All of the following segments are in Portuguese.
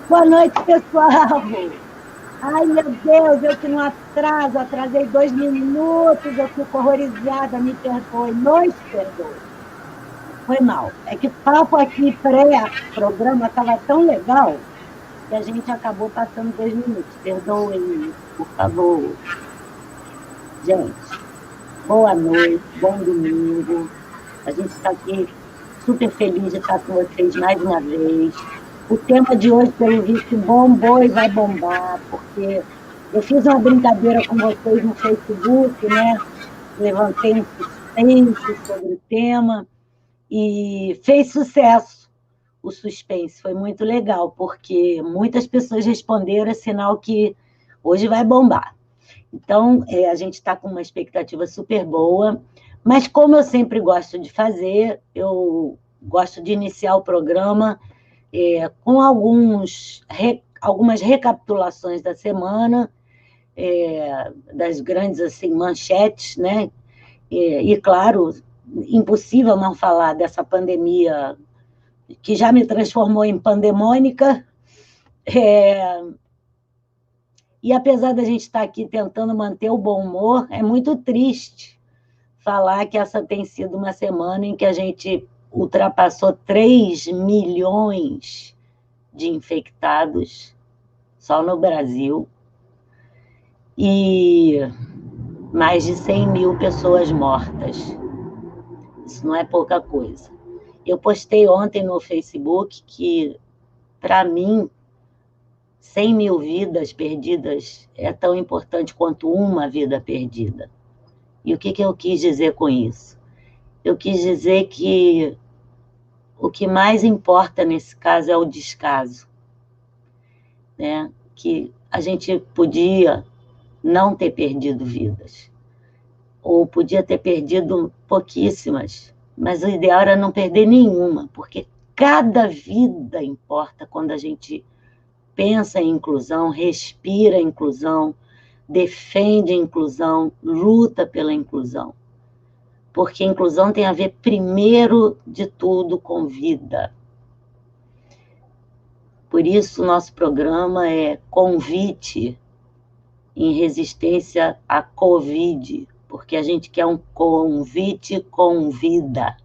Boa noite, pessoal. Ai, meu Deus, eu que não atraso, atrasei 2 minutos, eu fico horrorizada, me perdoe, nos perdoe. Foi mal. É que o papo aqui pré-programa estava tão legal que a gente acabou passando 2 minutos. Perdoem, por favor. Gente, boa noite, bom domingo. A gente está aqui super feliz de estar com vocês mais uma vez. O tema de hoje, pelo visto, bombou e vai bombar, porque eu fiz uma brincadeira com vocês no Facebook, né? Levantei um suspense sobre o tema e fez sucesso o suspense. Foi muito legal, porque muitas pessoas responderam, é sinal que hoje vai bombar. Então, a gente está com uma expectativa super boa, mas como eu sempre gosto de fazer, eu gosto de iniciar o programa com algumas recapitulações da semana, das grandes assim, manchetes, né? E, claro, impossível não falar dessa pandemia que já me transformou em pandemônica. E apesar da gente estar aqui tentando manter o bom humor, é muito triste falar que essa tem sido uma semana em que a gente ultrapassou 3 milhões de infectados só no Brasil e mais de 100 mil pessoas mortas. Isso não é pouca coisa. Eu postei ontem no Facebook que, para mim, 100 mil vidas perdidas é tão importante quanto uma vida perdida. E o que eu quis dizer com isso? Eu quis dizer que o que mais importa nesse caso é o descaso, né? Que a gente podia não ter perdido vidas, ou podia ter perdido pouquíssimas, mas o ideal era não perder nenhuma, porque cada vida importa quando a gente pensa em inclusão, respira a inclusão, defende a inclusão, luta pela inclusão. Porque a inclusão tem a ver, primeiro de tudo, com vida. Por isso, o nosso programa é Convite em Resistência à Covid, porque a gente quer um convite com vida.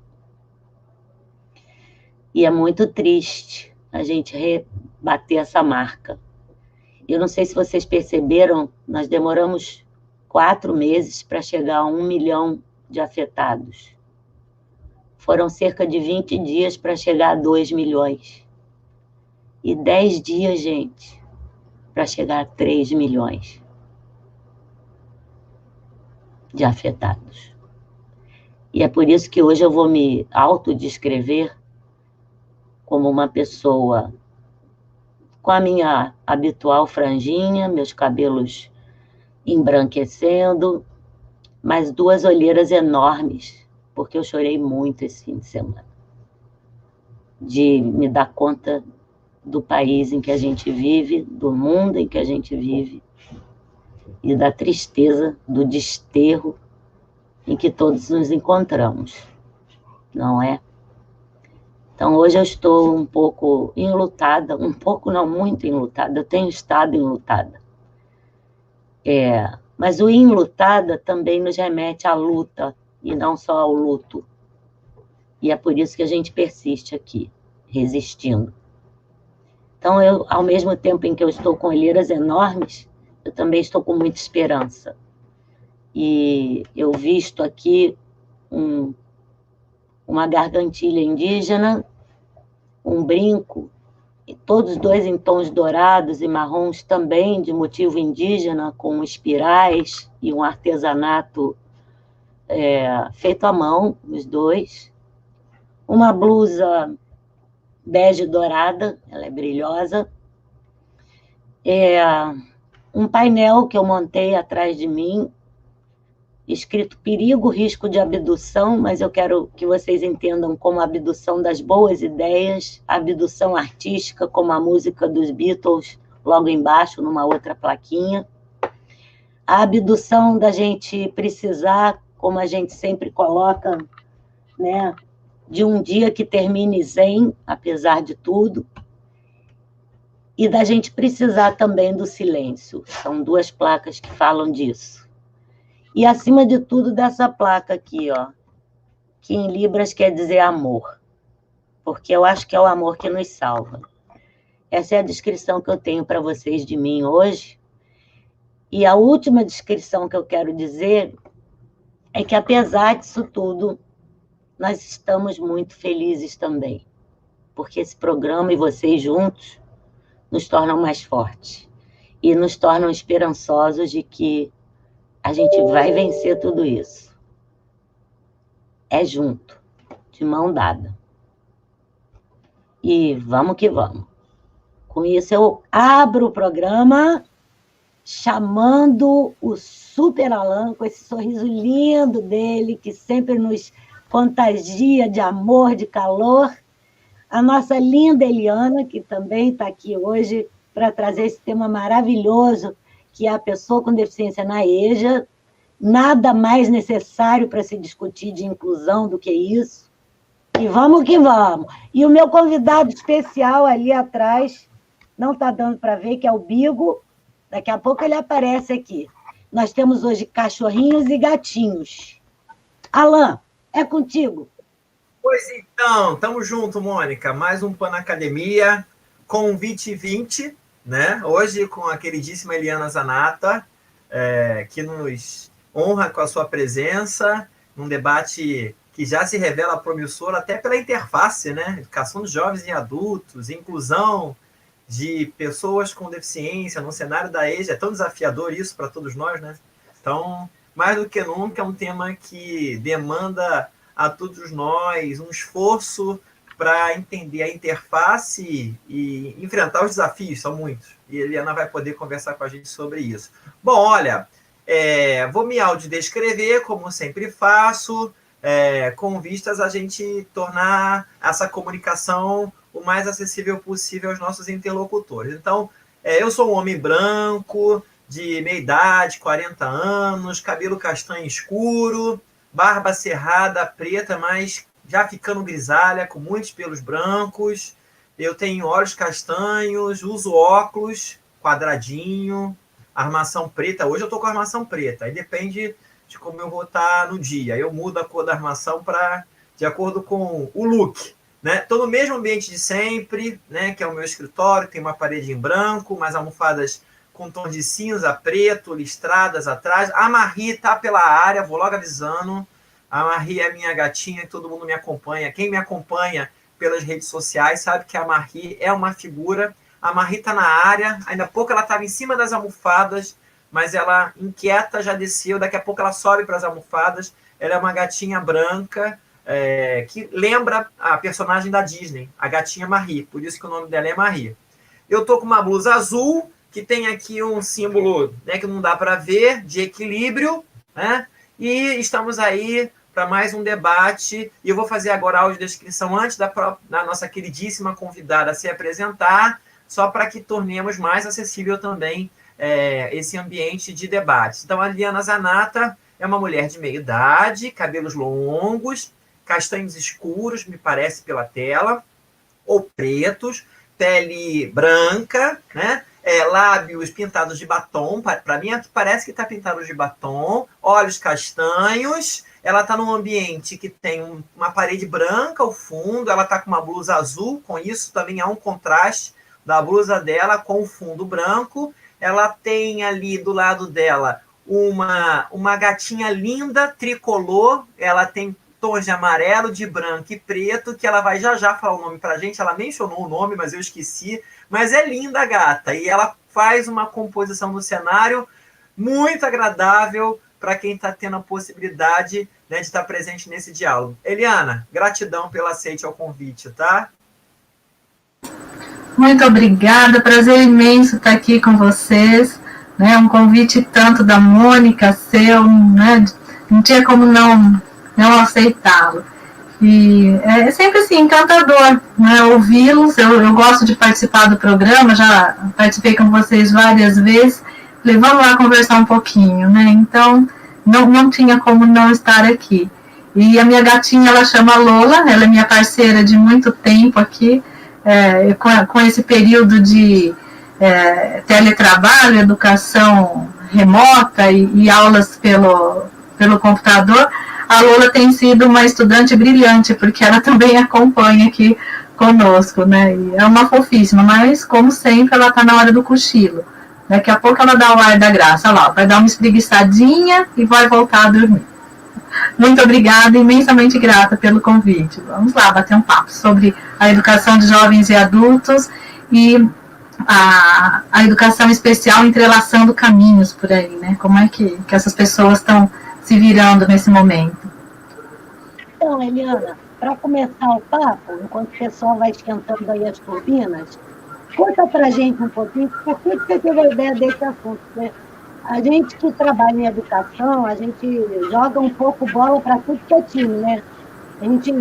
E é muito triste a gente rebater essa marca. Eu não sei se vocês perceberam, nós demoramos 4 meses para chegar a 1 milhão de afetados. Foram cerca de 20 dias para chegar a 2 milhões. E 10 dias, gente, para chegar a 3 milhões de afetados. E é por isso que hoje eu vou me autodescrever como uma pessoa com a minha habitual franjinha, meus cabelos embranquecendo, mas 2 olheiras enormes, porque eu chorei muito esse fim de semana. De me dar conta do país em que a gente vive, do mundo em que a gente vive, e da tristeza, do desterro em que todos nos encontramos, não é? Então, hoje eu estou um pouco enlutada, um pouco não, muito enlutada, eu tenho estado enlutada. Mas o enlutada também nos remete à luta, e não só ao luto. E é por isso que a gente persiste aqui, resistindo. Então, eu, ao mesmo tempo em que eu estou com olheiras enormes, eu também estou com muita esperança. E eu visto aqui uma gargantilha indígena, um brinco, e todos 2 em tons dourados e marrons também, de motivo indígena, com espirais e um artesanato feito à mão, os 2. Uma blusa bege dourada, ela é brilhosa. Um painel que eu montei atrás de mim, escrito perigo, risco de abdução, mas eu quero que vocês entendam como a abdução das boas ideias, a abdução artística, como a música dos Beatles, logo embaixo, numa outra plaquinha. A abdução da gente precisar, como a gente sempre coloca, né, de um dia que termine zen, apesar de tudo. e da gente precisar também do silêncio. São 2 placas que falam disso. E, acima de tudo, dessa placa aqui, ó, que em Libras quer dizer amor, porque eu acho que é o amor que nos salva. Essa é a descrição que eu tenho para vocês de mim hoje. E a última descrição que eu quero dizer é que, apesar disso tudo, nós estamos muito felizes também, porque esse programa e vocês juntos nos tornam mais fortes e nos tornam esperançosos de que a gente vai vencer tudo isso. É junto, de mão dada. E vamos que vamos. Com isso, eu abro o programa chamando o Super Alan, com esse sorriso lindo dele, que sempre nos contagia de amor, de calor, a nossa linda Eliana, que também está aqui hoje para trazer esse tema maravilhoso, que é a pessoa com deficiência na EJA. Nada mais necessário para se discutir de inclusão do que isso. E vamos que vamos. E o meu convidado especial ali atrás, não está dando para ver, que é o Bigo. Daqui a pouco ele aparece aqui. Nós temos hoje cachorrinhos e gatinhos. Alan, é contigo. Pois então, estamos juntos, Mônica. Mais um Pan Academia, convite 20, né? Hoje com a queridíssima Eliana Zanata, que nos honra com a sua presença, num debate que já se revela promissor até pela interface, né? Educação de jovens e adultos, inclusão de pessoas com deficiência no cenário da EJA. É tão desafiador isso para todos nós, né? Então, mais do que nunca, é um tema que demanda a todos nós um esforço para entender a interface e enfrentar os desafios, são muitos. E a Eliana vai poder conversar com a gente sobre isso. Bom, olha, vou me audiodescrever, como sempre faço, com vistas a gente tornar essa comunicação o mais acessível possível aos nossos interlocutores. Então, eu sou um homem branco, de meia idade, 40 anos, cabelo castanho escuro, barba cerrada, preta, mas já ficando grisalha, com muitos pelos brancos. Eu tenho olhos castanhos, uso óculos, quadradinho, armação preta. Hoje eu estou com armação preta, aí depende de como eu vou estar no dia. Eu mudo a cor da armação de acordo com o look. Estou no mesmo ambiente de sempre, né, que é o meu escritório, tem uma parede em branco, umas almofadas com tons de cinza, preto, listradas atrás. A Marie está pela área, vou logo avisando. A Marie é minha gatinha, todo mundo me acompanha. Quem me acompanha pelas redes sociais sabe que a Marie é uma figura. A Marie está na área, ainda há pouco ela estava em cima das almofadas, mas ela, inquieta, já desceu. Daqui a pouco ela sobe para as almofadas. Ela é uma gatinha branca, que lembra a personagem da Disney, a gatinha Marie, por isso que o nome dela é Marie. Eu estou com uma blusa azul, que tem aqui um símbolo, né, que não dá para ver, de equilíbrio, né? E estamos aí para mais um debate, e eu vou fazer agora a audiodescrição antes da nossa queridíssima convidada se apresentar, só para que tornemos mais acessível também esse ambiente de debate. Então, a Eliana Zanata é uma mulher de meia idade, cabelos longos, castanhos escuros, me parece pela tela, ou pretos, pele branca, né? Lábios pintados de batom, para mim parece que está pintado de batom, olhos castanhos. Ela está num ambiente que tem uma parede branca ao fundo, ela está com uma blusa azul, com isso também há um contraste da blusa dela com o fundo branco. Ela tem ali do lado dela uma gatinha linda, tricolor, ela tem tons de amarelo, de branco e preto, que ela vai já falar o nome pra gente. Ela mencionou o nome, mas eu esqueci. Mas é linda a gata, e ela faz uma composição do cenário muito agradável para quem está tendo a possibilidade, né, de estar presente nesse diálogo. Eliana, gratidão pelo aceite ao convite, tá? Muito obrigada, prazer imenso estar aqui com vocês, né? Um convite tanto da Mônica, seu, né? Não tinha como não aceitá-lo. E é sempre assim, encantador, né, ouvi-los. Eu gosto de participar do programa, já participei com vocês várias vezes. Falei, vamos lá conversar um pouquinho, né? Então, não tinha como não estar aqui. E a minha gatinha, ela chama Lola, ela é minha parceira de muito tempo aqui, com esse período de teletrabalho, educação remota e aulas pelo computador, a Lola tem sido uma estudante brilhante, porque ela também acompanha aqui conosco, né? E é uma fofíssima, mas, como sempre, ela está na hora do cochilo. Daqui a pouco ela dá o ar da graça, olha lá, vai dar uma espreguiçadinha e vai voltar a dormir. Muito obrigada, imensamente grata pelo convite. Vamos lá bater um papo sobre a educação de jovens e adultos e a educação especial entrelaçando caminhos por aí, né? Como é que essas pessoas estão se virando nesse momento? Então, Eliana, para começar o papo, enquanto o pessoal vai esquentando aí as turbinas, conta para a gente um pouquinho por que você teve a ideia desse assunto, né? A gente que trabalha em educação, a gente joga um pouco bola para tudo que é time, né? A gente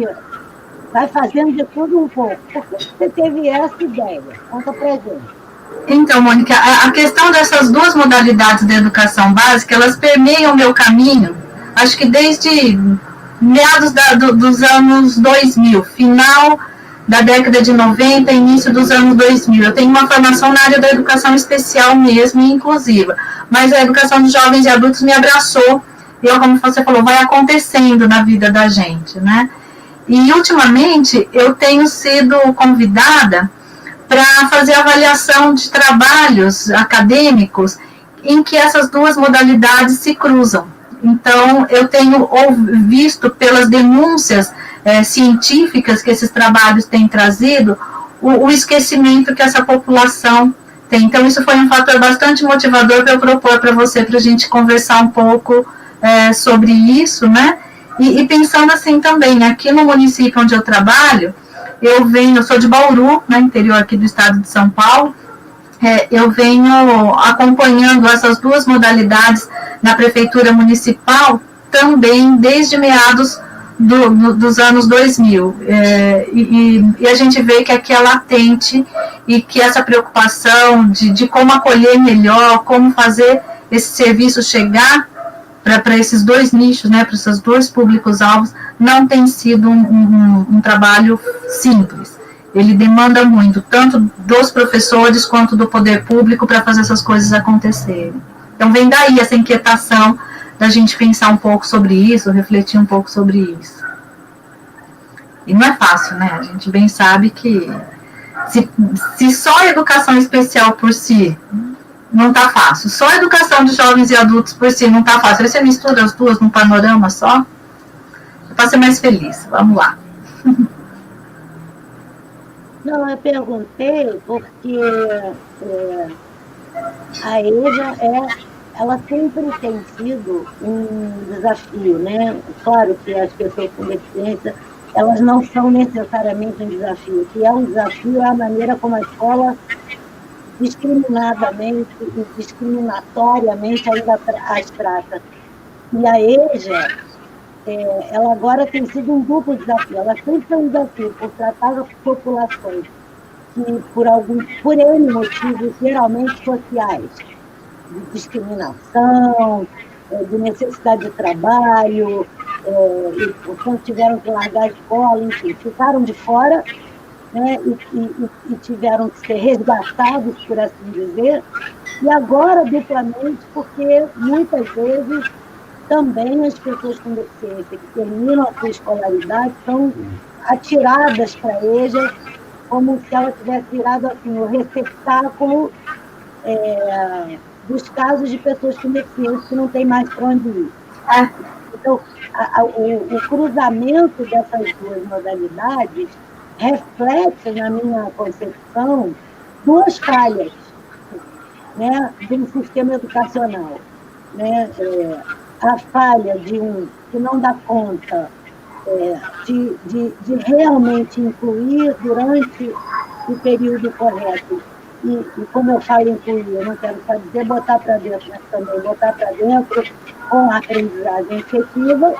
vai fazendo de tudo um pouco. Por que você teve essa ideia? Conta para a gente. Então, Mônica, a questão dessas duas modalidades de educação básica, elas permeiam o meu caminho, acho que desde meados dos anos 2000, final da década de 90, início dos anos 2000. Eu tenho uma formação na área da educação especial mesmo e inclusiva, mas a educação de jovens e adultos me abraçou, e como você falou, vai acontecendo na vida da gente, né? E, ultimamente, eu tenho sido convidada para fazer avaliação de trabalhos acadêmicos em que essas duas modalidades se cruzam. Então, eu tenho visto pelas denúncias científicas que esses trabalhos têm trazido, o esquecimento que essa população tem. Então, isso foi um fator bastante motivador para eu propor para você, para a gente conversar um pouco sobre isso, né? E pensando assim também, aqui no município onde eu trabalho, eu sou de Bauru, né, interior aqui do estado de São Paulo, eu venho acompanhando essas duas modalidades na prefeitura municipal também desde meados dos anos 2000. E a gente vê que aqui é latente e que essa preocupação de como acolher melhor, como fazer esse serviço chegar para esses dois nichos, né, para esses dois públicos-alvos, não tem sido um trabalho simples. Ele demanda muito, tanto dos professores quanto do poder público, para fazer essas coisas acontecerem. Então, vem daí essa inquietação da gente pensar um pouco sobre isso, refletir um pouco sobre isso. E não é fácil, né? A gente bem sabe que se só a educação especial por si não está fácil, só a educação de jovens e adultos por si não está fácil, aí você mistura as duas num panorama só, para ser mais feliz. Vamos lá. Não, eu perguntei porque a EJA, ela sempre tem sido um desafio, né? Claro que as pessoas com deficiência, elas não são necessariamente um desafio. O que é um desafio é a maneira como a escola discriminadamente e discriminatoriamente ainda as trata. E a EJA, ela agora tem sido um duplo desafio. Ela sempre foi um desafio por tratar as populações que, por N motivos, geralmente sociais, de discriminação, de necessidade de trabalho, e, portanto, tiveram que largar a escola, enfim, ficaram de fora, né, e tiveram que ser resgatados, por assim dizer, e agora duplamente, porque muitas vezes também as pessoas com deficiência que terminam a sua escolaridade são atiradas para a EJA como se ela tivesse virado assim, o receptáculo dos casos de pessoas com deficiência que não tem mais para onde ir. Então, o cruzamento dessas duas modalidades reflete, na minha concepção, duas falhas, né, do sistema educacional, né? A falha de um que não dá conta de realmente incluir durante o período correto. E como eu falo incluir, eu não quero só dizer botar para dentro, mas também botar para dentro com a aprendizagem efetiva.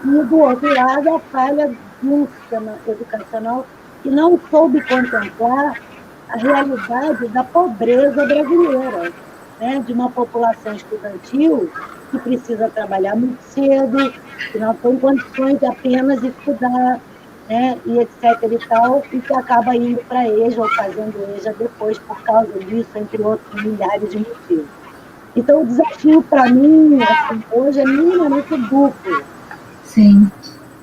E, do outro lado, a falha de um sistema educacional que não soube contemplar a realidade da pobreza brasileira, né? De uma população estudantil que precisa trabalhar muito cedo, que não tem condições de apenas estudar, né, e etc. e tal, e que acaba indo para a EJA ou fazendo EJA depois por causa disso, entre outros milhares de motivos. Então, o desafio para mim, assim, hoje é minimamente duplo. Sim.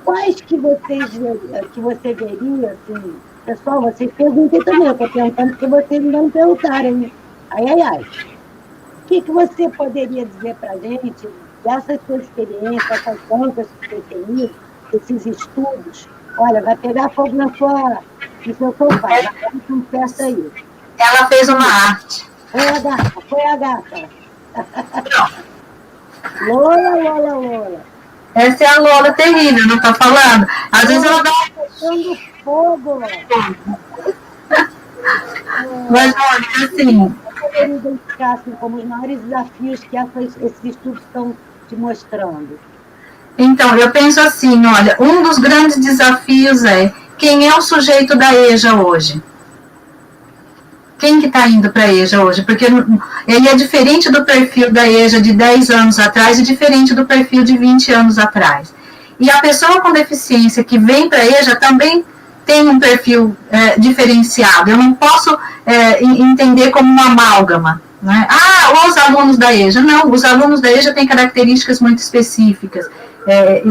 Quais que você veria, assim, pessoal, vocês perguntem também, eu estou perguntando porque vocês ainda não perguntaram, hein? Ai. O que você poderia dizer para a gente dessa sua experiência, essas bancas que você tem ido, esses estudos? Olha, vai pegar fogo no seu sofá, já tem um certo aí. Ela fez uma arte. Foi a gata. Lola. Essa é a Lola terrível, não tá falando? Às vezes ela dá pegando fogo. Mas, olha, assim... Eu poderia identificar assim, como os maiores desafios que esses estudos estão te mostrando. Então, eu penso assim, olha, um dos grandes desafios é quem é o sujeito da EJA hoje? Quem que está indo para a EJA hoje? Porque ele é diferente do perfil da EJA de 10 anos atrás e diferente do perfil de 20 anos atrás. E a pessoa com deficiência que vem para a EJA também tem um perfil diferenciado. Eu não posso entender como uma amálgama. Né? Os alunos da EJA. Não, os alunos da EJA têm características muito específicas.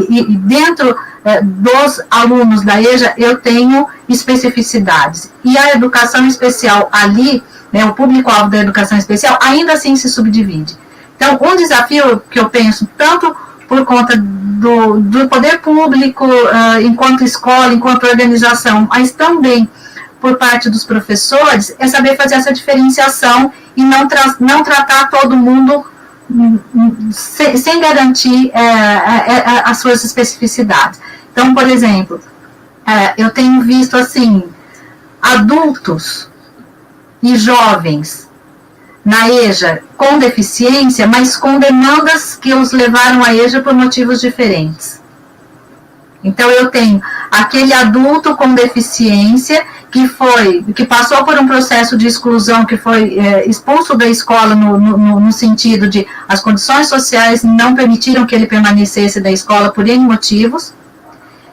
E dentro dos alunos da EJA, eu tenho especificidades. E a educação especial ali, né, o público-alvo da educação especial, ainda assim se subdivide. Então, um desafio que eu penso, tanto por conta do poder público, enquanto escola, enquanto organização, mas também por parte dos professores, é saber fazer essa diferenciação e não tratar todo mundo sem garantir as suas especificidades. Então, por exemplo, eu tenho visto assim, adultos e jovens na EJA com deficiência, mas com demandas que os levaram à EJA por motivos diferentes. Então, eu tenho aquele adulto com deficiência que passou por um processo de exclusão, que foi expulso da escola no sentido de as condições sociais não permitiram que ele permanecesse da escola por N motivos.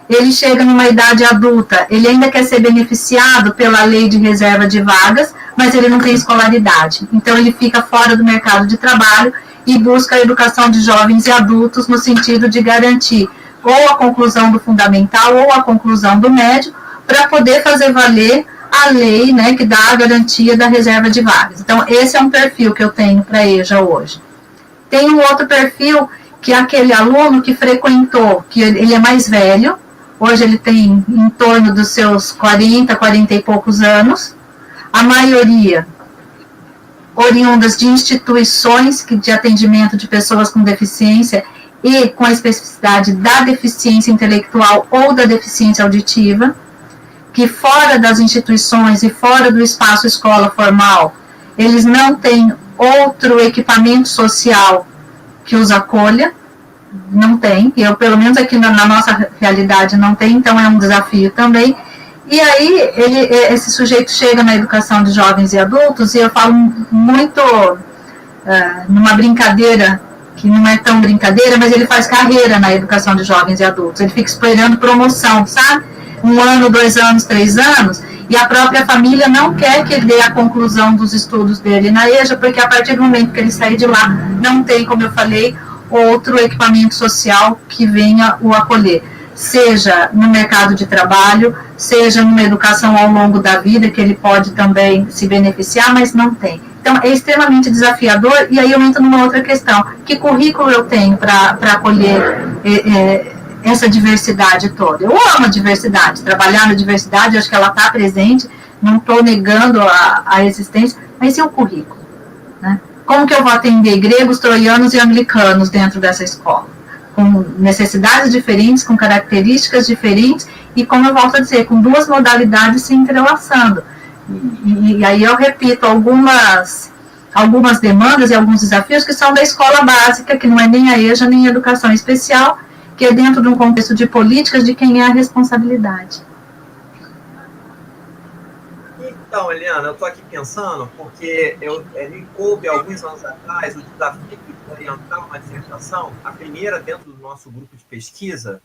Ele chega numa idade adulta, ele ainda quer ser beneficiado pela lei de reserva de vagas, mas ele não tem escolaridade. Então, ele fica fora do mercado de trabalho e busca a educação de jovens e adultos no sentido de garantir ou a conclusão do fundamental ou a conclusão do médio, para poder fazer valer a lei, né, que dá a garantia da reserva de vagas. Então, esse é um perfil que eu tenho para a EJA hoje. Tem um outro perfil, que é aquele aluno que frequentou, que ele é mais velho, hoje ele tem em torno dos seus 40 e poucos anos, a maioria oriundas de instituições de atendimento de pessoas com deficiência e com a especificidade da deficiência intelectual ou da deficiência auditiva, que fora das instituições e fora do espaço escola formal, eles não têm outro equipamento social que os acolha, não tem, e eu, pelo menos aqui na nossa realidade não tem, então é um desafio também. E aí esse sujeito chega na educação de jovens e adultos, e eu falo muito numa brincadeira, que não é tão brincadeira, mas ele faz carreira na educação de jovens e adultos, ele fica esperando promoção, sabe? 1 ano, 2 anos, 3 anos, e a própria família não quer que ele dê a conclusão dos estudos dele na EJA, porque a partir do momento que ele sair de lá, não tem, como eu falei, outro equipamento social que venha o acolher, seja no mercado de trabalho, seja numa educação ao longo da vida, que ele pode também se beneficiar, mas não tem. Então, é extremamente desafiador, e aí eu entro numa outra questão, que currículo eu tenho para acolher essa diversidade toda? Eu amo a diversidade, trabalhar na diversidade, acho que ela está presente, não estou negando a existência, mas e o currículo? Né? Como que eu vou atender gregos, troianos e anglicanos dentro dessa escola? Com necessidades diferentes, com características diferentes, e como eu volto a dizer, com 2 modalidades se entrelaçando. E aí eu repito algumas demandas e alguns desafios que são da escola básica, que não é nem a EJA, nem a educação especial, que é dentro de um contexto de políticas de quem é a responsabilidade. Então, Eliana, eu estou aqui pensando, porque me coube alguns anos atrás o desafio de orientar uma dissertação, a primeira dentro do nosso grupo de pesquisa,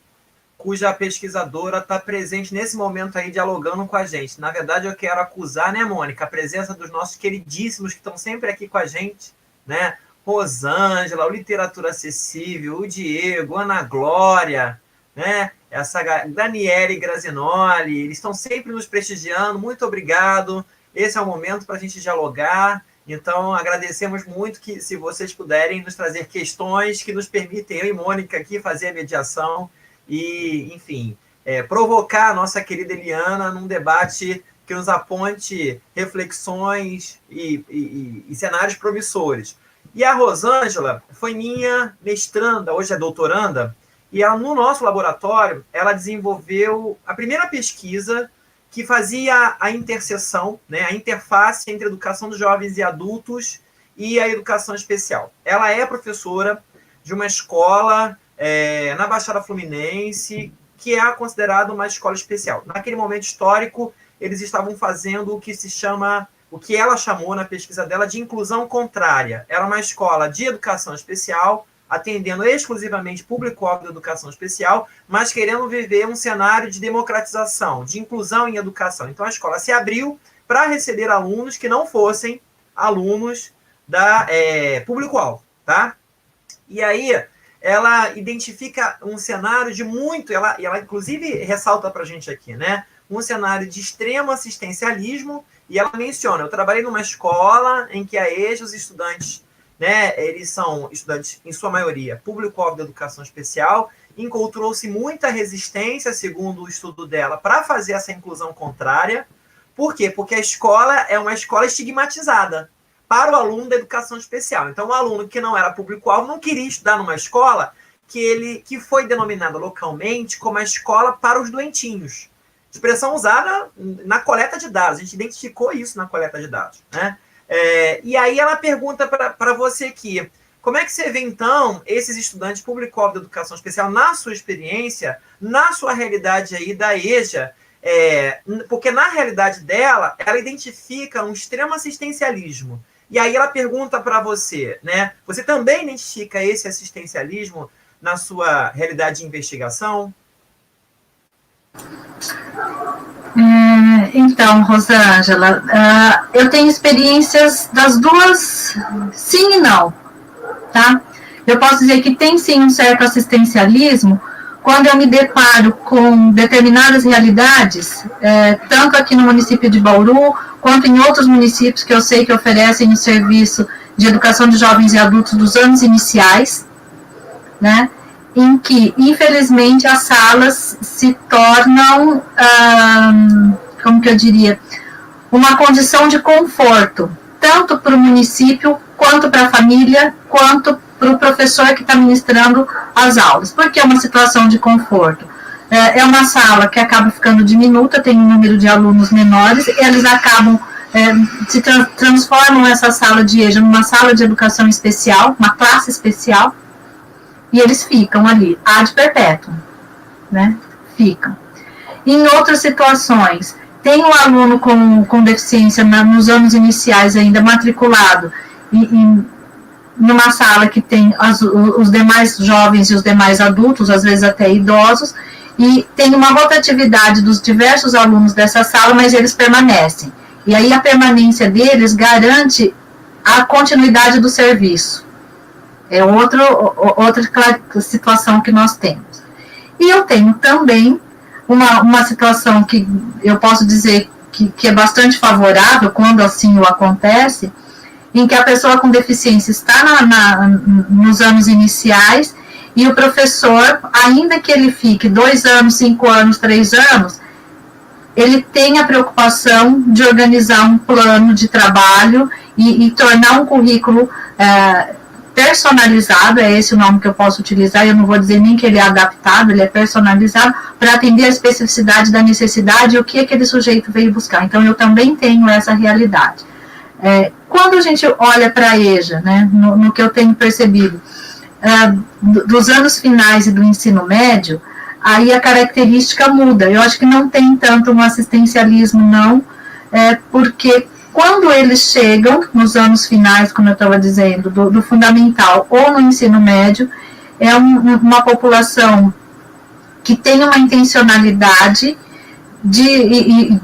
cuja pesquisadora está presente nesse momento aí dialogando com a gente. Na verdade, eu quero acusar, né, Mônica, a presença dos nossos queridíssimos que estão sempre aqui com a gente, né? Rosângela, o Literatura Acessível, o Diego, Ana Glória, né? Essa Daniele Grazinoli, eles estão sempre nos prestigiando. Muito obrigado. Esse é o momento para a gente dialogar. Então, agradecemos muito que, se vocês puderem, nos trazer questões que nos permitem, eu e Mônica aqui, fazer a mediação e, enfim, provocar a nossa querida Eliana num debate que nos aponte reflexões e cenários promissores. E a Rosângela foi minha mestranda, hoje é doutoranda, e ela, no nosso laboratório, ela desenvolveu a primeira pesquisa que fazia a interseção, né, a interface entre a educação dos jovens e adultos e a educação especial. Ela é professora de uma escola na Baixada Fluminense, que é considerada uma escola especial. Naquele momento histórico, eles estavam fazendo o que se chama, o que ela chamou na pesquisa dela de inclusão contrária. Era uma escola de educação especial, atendendo exclusivamente público-alvo da educação especial, mas querendo viver um cenário de democratização, de inclusão em educação. Então, a escola se abriu para receber alunos que não fossem alunos da público-alvo, tá? E aí, ela identifica um cenário de muito... Ela inclusive, ressalta para a gente aqui, né? Um cenário de extremo assistencialismo, e ela menciona, eu trabalhei numa escola em que a EJA, os estudantes, né, eles são estudantes, em sua maioria, público-alvo da educação especial, encontrou-se muita resistência, segundo o estudo dela, para fazer essa inclusão contrária. Por quê? Porque a escola é uma escola estigmatizada para o aluno da educação especial. Então, o aluno que não era público-alvo não queria estudar numa escola que foi denominada localmente como a escola para os doentinhos. Expressão usada na coleta de dados. A gente identificou isso na coleta de dados, né? E aí ela pergunta para você aqui, como é que você vê, então, esses estudantes público-alvo da educação especial, na sua experiência, na sua realidade aí da EJA, porque na realidade dela, ela identifica um extremo assistencialismo. E aí ela pergunta para você, né? Você também identifica esse assistencialismo na sua realidade de investigação? Então, Rosângela, eu tenho experiências das duas, sim e não, tá? Eu posso dizer que tem sim um certo assistencialismo quando eu me deparo com determinadas realidades, tanto aqui no município de Bauru, quanto em outros municípios que eu sei que oferecem o serviço de educação de jovens e adultos dos anos iniciais, né? Em que, infelizmente, as salas se tornam, como que eu diria, uma condição de conforto, tanto para o município, quanto para a família, quanto para o professor que está ministrando as aulas, porque é uma situação de conforto. É uma sala que acaba ficando diminuta, tem um número de alunos menores, e eles acabam, transformam essa sala de EJA numa sala de educação especial, uma classe especial, e eles ficam ali, ad perpétuum, né? Ficam. Em outras situações, tem um aluno com deficiência nos anos iniciais ainda matriculado numa sala que tem os demais jovens e os demais adultos, às vezes até idosos, e tem uma rotatividade dos diversos alunos dessa sala, mas eles permanecem. E aí a permanência deles garante a continuidade do serviço. É outra situação que nós temos. E eu tenho também uma situação que eu posso dizer que é bastante favorável, quando assim o acontece, em que a pessoa com deficiência está nos anos iniciais e o professor, ainda que ele fique 2 anos, 5 anos, 3 anos, ele tem a preocupação de organizar um plano de trabalho e tornar um currículo personalizado, é esse o nome que eu posso utilizar, eu não vou dizer nem que ele é adaptado, ele é personalizado para atender a especificidade da necessidade e o que aquele sujeito veio buscar. Então, eu também tenho essa realidade. Quando a gente olha para a EJA, né, no que eu tenho percebido, dos anos finais e do ensino médio, aí a característica muda. Eu acho que não tem tanto um assistencialismo, não, porque quando eles chegam nos anos finais, como eu estava dizendo, do fundamental ou no ensino médio, é uma população que tem uma intencionalidade de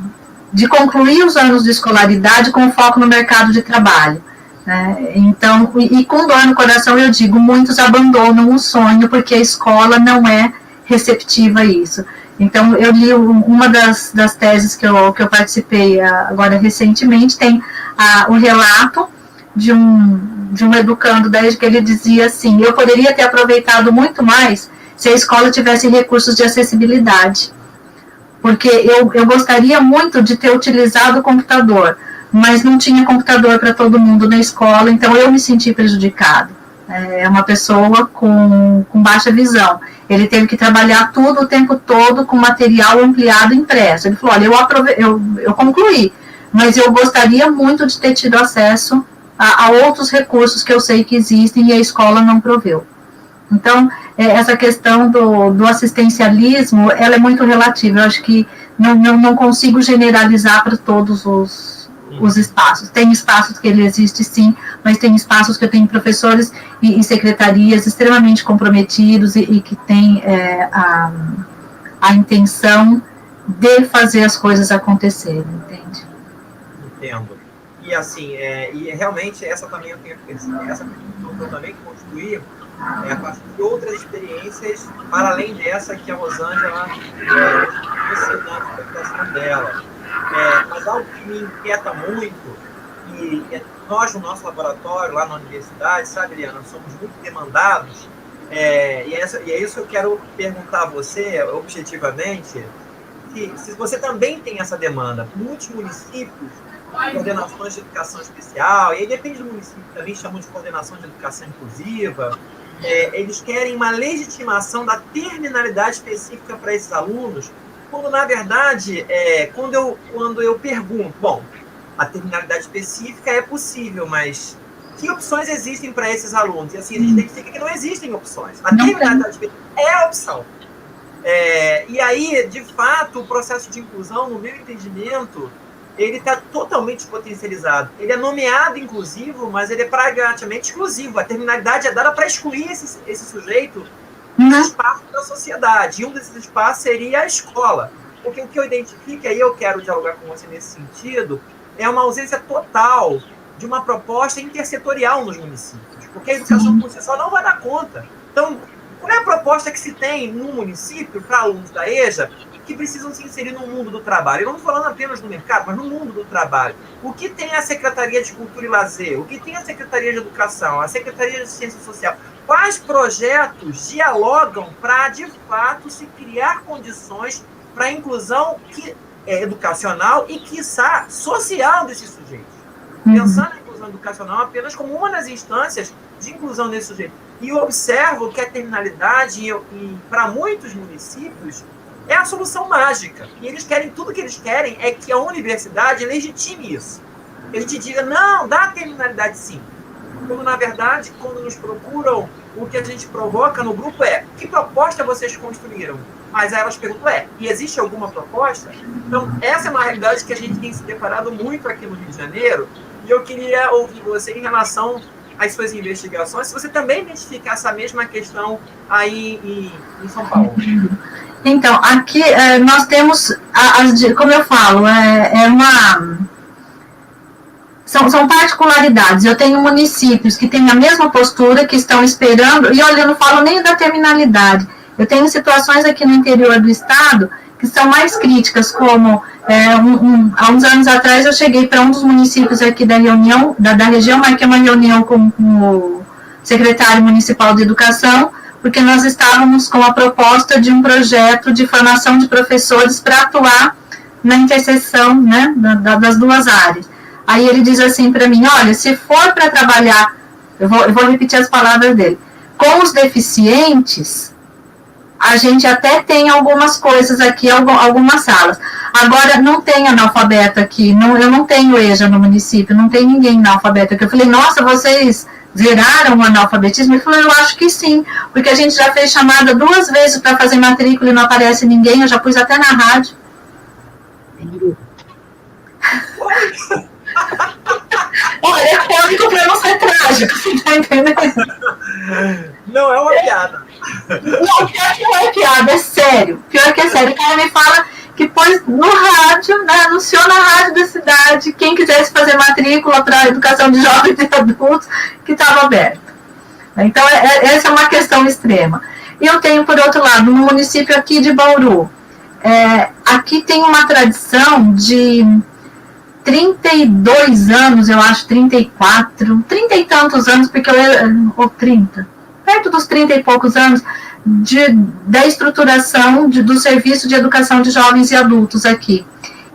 concluir os anos de escolaridade com foco no mercado de trabalho. Né? Então, e com dor no coração eu digo, muitos abandonam o sonho porque a escola não é receptiva a isso. Então, eu li uma das teses que eu participei agora recentemente, tem o relato de um educando que ele dizia assim, eu poderia ter aproveitado muito mais se a escola tivesse recursos de acessibilidade, porque eu gostaria muito de ter utilizado o computador, mas não tinha computador para todo mundo na escola, então eu me senti prejudicado. É uma pessoa com baixa visão. Ele teve que trabalhar tudo o tempo todo com material ampliado impresso. Ele falou, olha, eu concluí, mas eu gostaria muito de ter tido acesso a outros recursos que eu sei que existem e a escola não proveu. Então, essa questão do assistencialismo, ela é muito relativa. Eu acho que não consigo generalizar para todos os espaços. Tem espaços que ele existe sim, mas tem espaços que eu tenho professores e secretarias extremamente comprometidos e que têm a intenção de fazer as coisas acontecerem, entende? Entendo. E assim, e realmente essa também eu tenho essa questão que eu também construí a partir de outras experiências, para além dessa que a Rosângela trouxe na apresentação dela. Mas algo que me inquieta muito, e nós no nosso laboratório, lá na universidade, sabe, Eliana, somos muito demandados, e é isso que eu quero perguntar a você, objetivamente, se você também tem essa demanda. Muitos municípios, coordenações de educação especial, e aí depende do município, também chamam de coordenação de educação inclusiva, eles querem uma legitimação da terminalidade específica para esses alunos, quando, na verdade, quando eu pergunto, bom, a terminalidade específica é possível, mas que opções existem para esses alunos? E assim, a gente identifica que não existem opções. A terminalidade específica é a opção. E aí, de fato, o processo de inclusão, no meu entendimento, ele está totalmente potencializado. Ele é nomeado inclusivo, mas ele é praticamente exclusivo. A terminalidade é dada para excluir esse sujeito dos espaços da sociedade. E um desses espaços seria a escola. Porque o que eu identifico, e aí eu quero dialogar com você nesse sentido, é uma ausência total de uma proposta intersetorial nos municípios. Porque a educação por si só não vai dar conta. Então, qual é a proposta que se tem no município para alunos da EJA que precisam se inserir no mundo do trabalho? Eu não estou falando apenas do mercado, mas no mundo do trabalho. O que tem a Secretaria de Cultura e Lazer? O que tem a Secretaria de Educação? A Secretaria de Ciência Social? Quais projetos dialogam para, de fato, se criar condições para a inclusão educacional e, quiçá, social desses sujeitos? Pensando na inclusão educacional apenas como uma das instâncias de inclusão desse sujeito. E eu observo que a terminalidade, para muitos municípios, é a solução mágica. E eles querem, tudo que eles querem é que a universidade legitime isso. Que a gente diga, não, dá a terminalidade sim. Quando, na verdade, quando nos procuram, o que a gente provoca no grupo é, que proposta vocês construíram? Mas aí elas perguntam, e existe alguma proposta? Então, essa é uma realidade que a gente tem se deparado muito aqui no Rio de Janeiro, e eu queria ouvir você em relação às suas investigações, se você também identificar essa mesma questão aí em São Paulo. Então, aqui nós temos, como eu falo, são particularidades. Eu tenho municípios que têm a mesma postura, que estão esperando, e olha, eu não falo nem da terminalidade. Eu tenho situações aqui no interior do estado que são mais críticas, como há uns anos atrás eu cheguei para um dos municípios aqui da região, marquei uma reunião com o secretário municipal de educação, porque nós estávamos com a proposta de um projeto de formação de professores para atuar na interseção, né, das duas áreas. Aí ele diz assim para mim, olha, se for para trabalhar, eu vou repetir as palavras dele, com os deficientes, a gente até tem algumas coisas aqui, algumas salas. Agora, não tem analfabeto aqui, eu não tenho EJA no município, não tem ninguém analfabeto aqui. Eu falei, nossa, vocês zeraram o analfabetismo? Ele falou, eu acho que sim, porque a gente já fez chamada 2 vezes para fazer matrícula e não aparece ninguém, eu já pus até na rádio. Olha, é cômico para não ser trágico, você tá entendendo? Não é uma piada. Não, pior que não é piada, é sério. sério. Pior que é sério. O cara me fala que pôs no rádio, né, anunciou na rádio da cidade, quem quisesse fazer matrícula para educação de jovens e adultos, que estava aberto. Então, essa é uma questão extrema. E eu tenho, por outro lado, no município aqui de Bauru, aqui tem uma tradição de 32 anos, eu acho, 34, 30 e tantos anos, porque ou 30, perto dos 30 e poucos anos, da estruturação do serviço de educação de jovens e adultos aqui.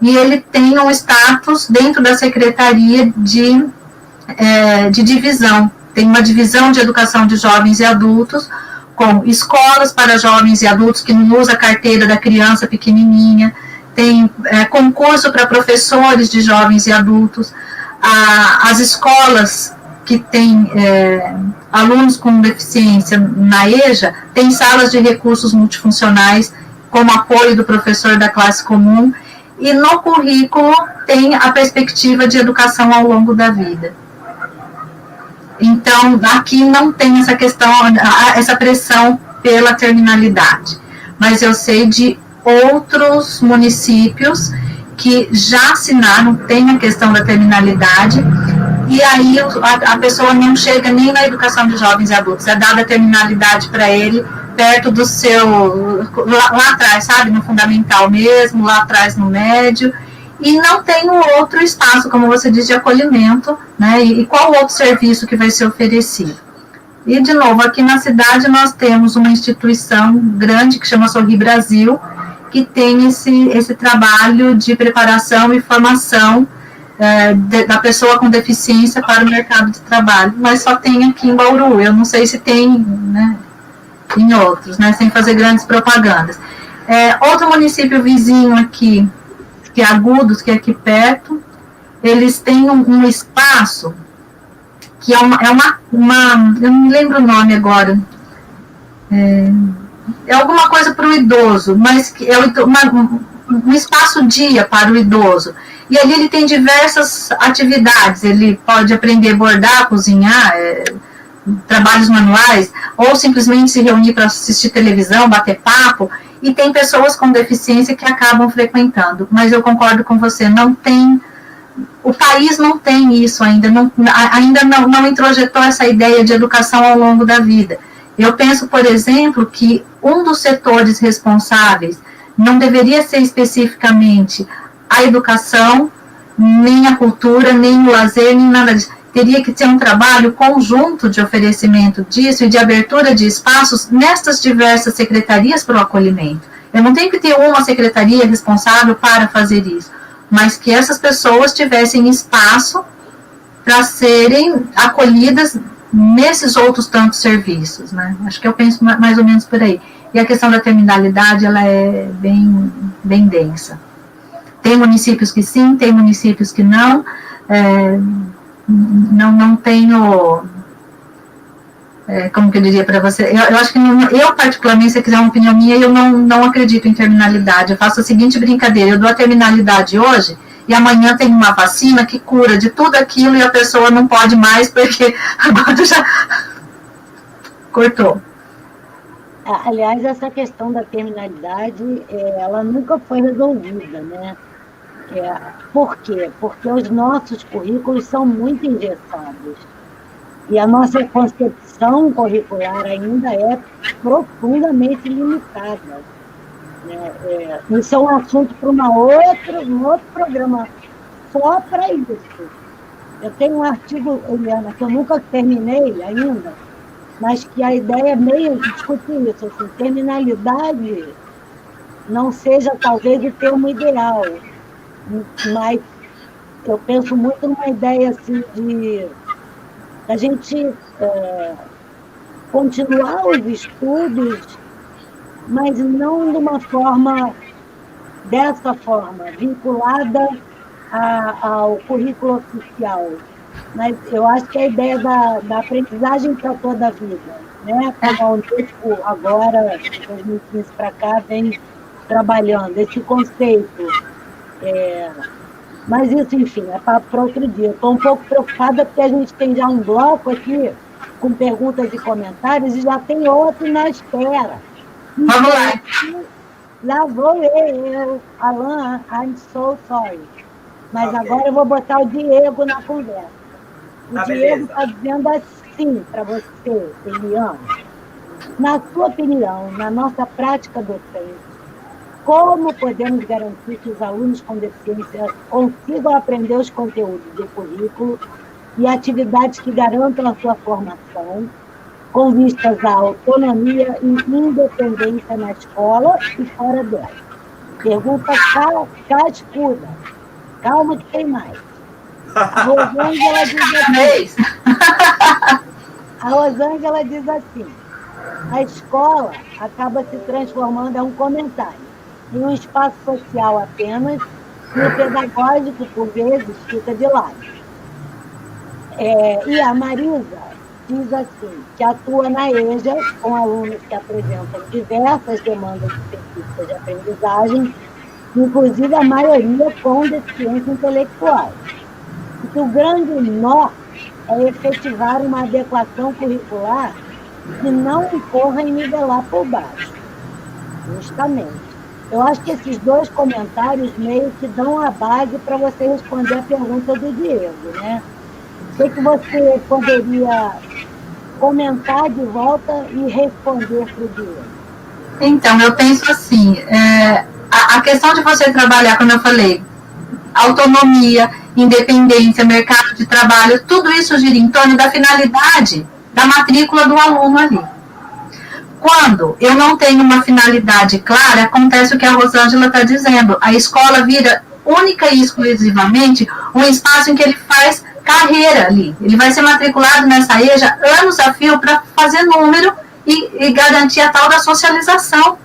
E ele tem um status dentro da Secretaria de divisão. Tem uma divisão de educação de jovens e adultos, com escolas para jovens e adultos que não usa a carteira da criança pequenininha, tem concurso para professores de jovens e adultos, as escolas que têm alunos com deficiência na EJA, tem salas de recursos multifuncionais, como apoio do professor da classe comum, e no currículo tem a perspectiva de educação ao longo da vida. Então, aqui não tem essa questão, essa pressão pela terminalidade, mas eu sei de outros municípios que já assinaram, tem a questão da terminalidade, e aí a pessoa não chega nem na educação de jovens e adultos, é dada a terminalidade para ele perto do seu, lá atrás, sabe, no fundamental mesmo, lá atrás no médio, e não tem um outro espaço, como você diz, de acolhimento, né, e qual outro serviço que vai ser oferecido. E, de novo, aqui na cidade nós temos uma instituição grande que chama Sorri Brasil, que tem esse trabalho de preparação e formação da pessoa com deficiência para o mercado de trabalho, mas só tem aqui em Bauru, eu não sei se tem, né, em outros, né, sem fazer grandes propagandas. Outro município vizinho aqui, que é Agudos, que é aqui perto, eles têm um espaço que eu não me lembro o nome agora, é alguma coisa para o idoso, mas é um espaço dia para o idoso, e ali ele tem diversas atividades, ele pode aprender a bordar, cozinhar, trabalhos manuais, ou simplesmente se reunir para assistir televisão, bater papo, e tem pessoas com deficiência que acabam frequentando, mas eu concordo com você, não tem, o país não tem isso ainda não introjetou essa ideia de educação ao longo da vida. Eu penso, por exemplo, que um dos setores responsáveis não deveria ser especificamente a educação, nem a cultura, nem o lazer, nem nada disso. Teria que ter um trabalho conjunto de oferecimento disso e de abertura de espaços nestas diversas secretarias para o acolhimento. Eu não tenho que ter uma secretaria responsável para fazer isso, mas que essas pessoas tivessem espaço para serem acolhidas nesses outros tantos serviços, né? Acho que eu penso mais ou menos por aí. E a questão da terminalidade, ela é bem, bem densa. Tem municípios que sim, tem municípios que não. Não tenho, como que eu diria para você, eu acho que eu particularmente, se quiser uma opinião minha, eu não acredito em terminalidade. Eu faço a seguinte brincadeira, eu dou a terminalidade hoje e amanhã tem uma vacina que cura de tudo aquilo e a pessoa não pode mais porque agora já cortou. Aliás, essa questão da terminalidade, ela nunca foi resolvida, né? Por quê? Porque os nossos currículos são muito engessados. E a nossa concepção curricular ainda é profundamente limitada. Isso é um assunto para um outro programa, só para isso. Eu tenho um artigo, Eliana, que eu nunca terminei ainda, mas que a ideia é meio discutir isso, assim, terminalidade não seja talvez o termo ideal, mas eu penso muito numa ideia assim de a gente continuar os estudos, mas não de uma forma, dessa forma, vinculada ao currículo oficial. Mas eu acho que a ideia da aprendizagem para toda a vida, né? Como a Unesco agora, de 2015 para cá, vem trabalhando esse conceito. Mas isso, enfim, é para outro dia. Estou um pouco preocupada porque a gente tem já um bloco aqui com perguntas e comentários e já tem outro na espera. Vamos lá. Lá vou eu, Alan, I'm so sorry. Mas Ok. agora eu vou botar o Diego na conversa. O Tá, Diego beleza. está dizendo assim para você, Eliana. Na sua opinião, na nossa prática docente, como podemos garantir que os alunos com deficiência consigam aprender os conteúdos do currículo e atividades que garantam a sua formação, com vistas à autonomia e independência na escola e fora dela? Pergunta cascuda. Calma que tem mais. A Rosângela diz assim, a Rosângela diz assim: a escola acaba se transformando em um comentário, em um espaço social apenas, e o pedagógico, por vezes, fica de lado. E a Marisa diz assim, que atua na EJA com alunos que apresentam diversas demandas específicas de aprendizagem, inclusive a maioria com deficiência intelectual. E que o grande nó é efetivar uma adequação curricular que não incorra em nivelar por baixo. Justamente. Eu acho que esses dois comentários meio que dão a base para você responder a pergunta do Diego, né? O que você poderia comentar de volta e responder para o Diego? Então, eu penso assim, a questão de você trabalhar, como eu falei, autonomia, independência, mercado de trabalho, tudo isso gira em torno da finalidade da matrícula do aluno ali. Quando eu não tenho uma finalidade clara, acontece o que a Rosângela está dizendo, a escola vira única e exclusivamente um espaço em que ele faz carreira ali. Ele vai ser matriculado nessa EJA anos a fio para fazer número e garantir a tal da socialização.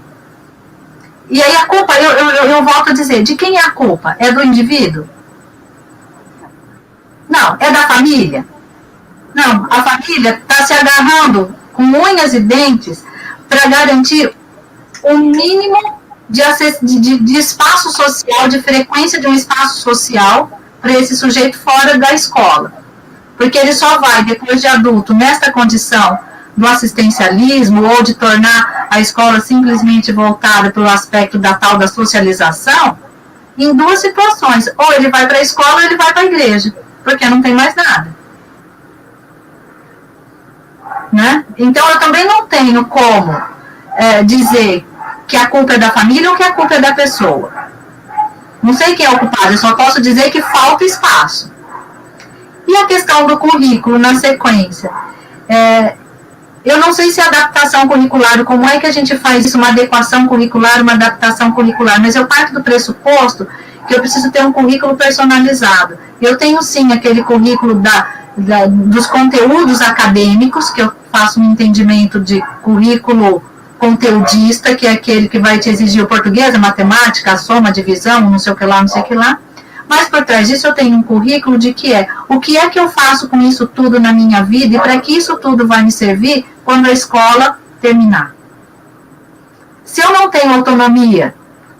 E aí a culpa, eu volto a dizer, de quem é a culpa? É do indivíduo? Não. É da família? Não. A família está se agarrando com unhas e dentes para garantir o mínimo de espaço social, de frequência de um espaço social para esse sujeito fora da escola. Porque ele só vai, depois de adulto, nesta condição do assistencialismo ou de tornar a escola simplesmente voltada para o aspecto da tal da socialização, em duas situações. Ou ele vai para a escola ou ele vai para a igreja, porque não tem mais nada. Né? Então, eu também não tenho como dizer que a culpa é da família ou que a culpa é da pessoa. Não sei quem é o culpado, eu só posso dizer que falta espaço. E a questão do currículo na sequência? Eu não sei se a adaptação curricular, como é que a gente faz isso, uma adequação curricular, uma adaptação curricular, mas eu parto do pressuposto que eu preciso ter um currículo personalizado. Eu tenho sim aquele currículo dos conteúdos acadêmicos, que eu faço um entendimento de currículo conteudista, que é aquele que vai te exigir o português, a matemática, a soma, a divisão, não sei o que lá, não sei o que lá. Mas por trás disso eu tenho um currículo de o que é que eu faço com isso tudo na minha vida e para que isso tudo vai me servir quando a escola terminar. Se eu não tenho autonomia,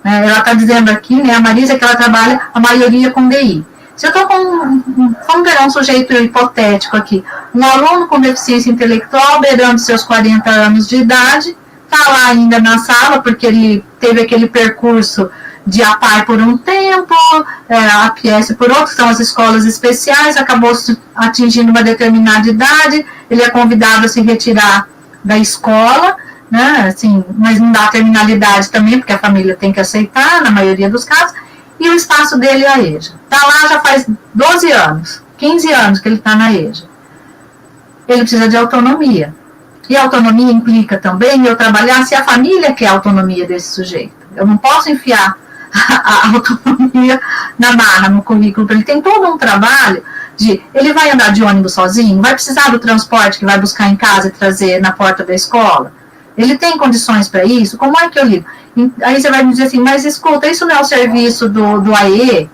né, ela está dizendo aqui, né, a Marisa, que ela trabalha a maioria com DI. Se eu estou vamos pegar um sujeito hipotético aqui, um aluno com deficiência intelectual, beirando seus 40 anos de idade, está lá ainda na sala, porque ele teve aquele percurso de APAE por um tempo, a APS por outro, que são as escolas especiais, acabou atingindo uma determinada idade, ele é convidado a se retirar da escola, né, assim, mas não dá terminalidade também, porque a família tem que aceitar, na maioria dos casos, e o espaço dele é a EJA. Está lá já faz 12 anos, 15 anos que ele está na EJA. Ele precisa de autonomia. E a autonomia implica também eu trabalhar se a família quer a autonomia desse sujeito. Eu não posso enfiar a autonomia na barra, no currículo. Ele tem todo um trabalho ele vai andar de ônibus sozinho, vai precisar do transporte que vai buscar em casa e trazer na porta da escola. Ele tem condições para isso? Como é que eu lido? Aí você vai me dizer assim, mas escuta, isso não é o serviço do AE?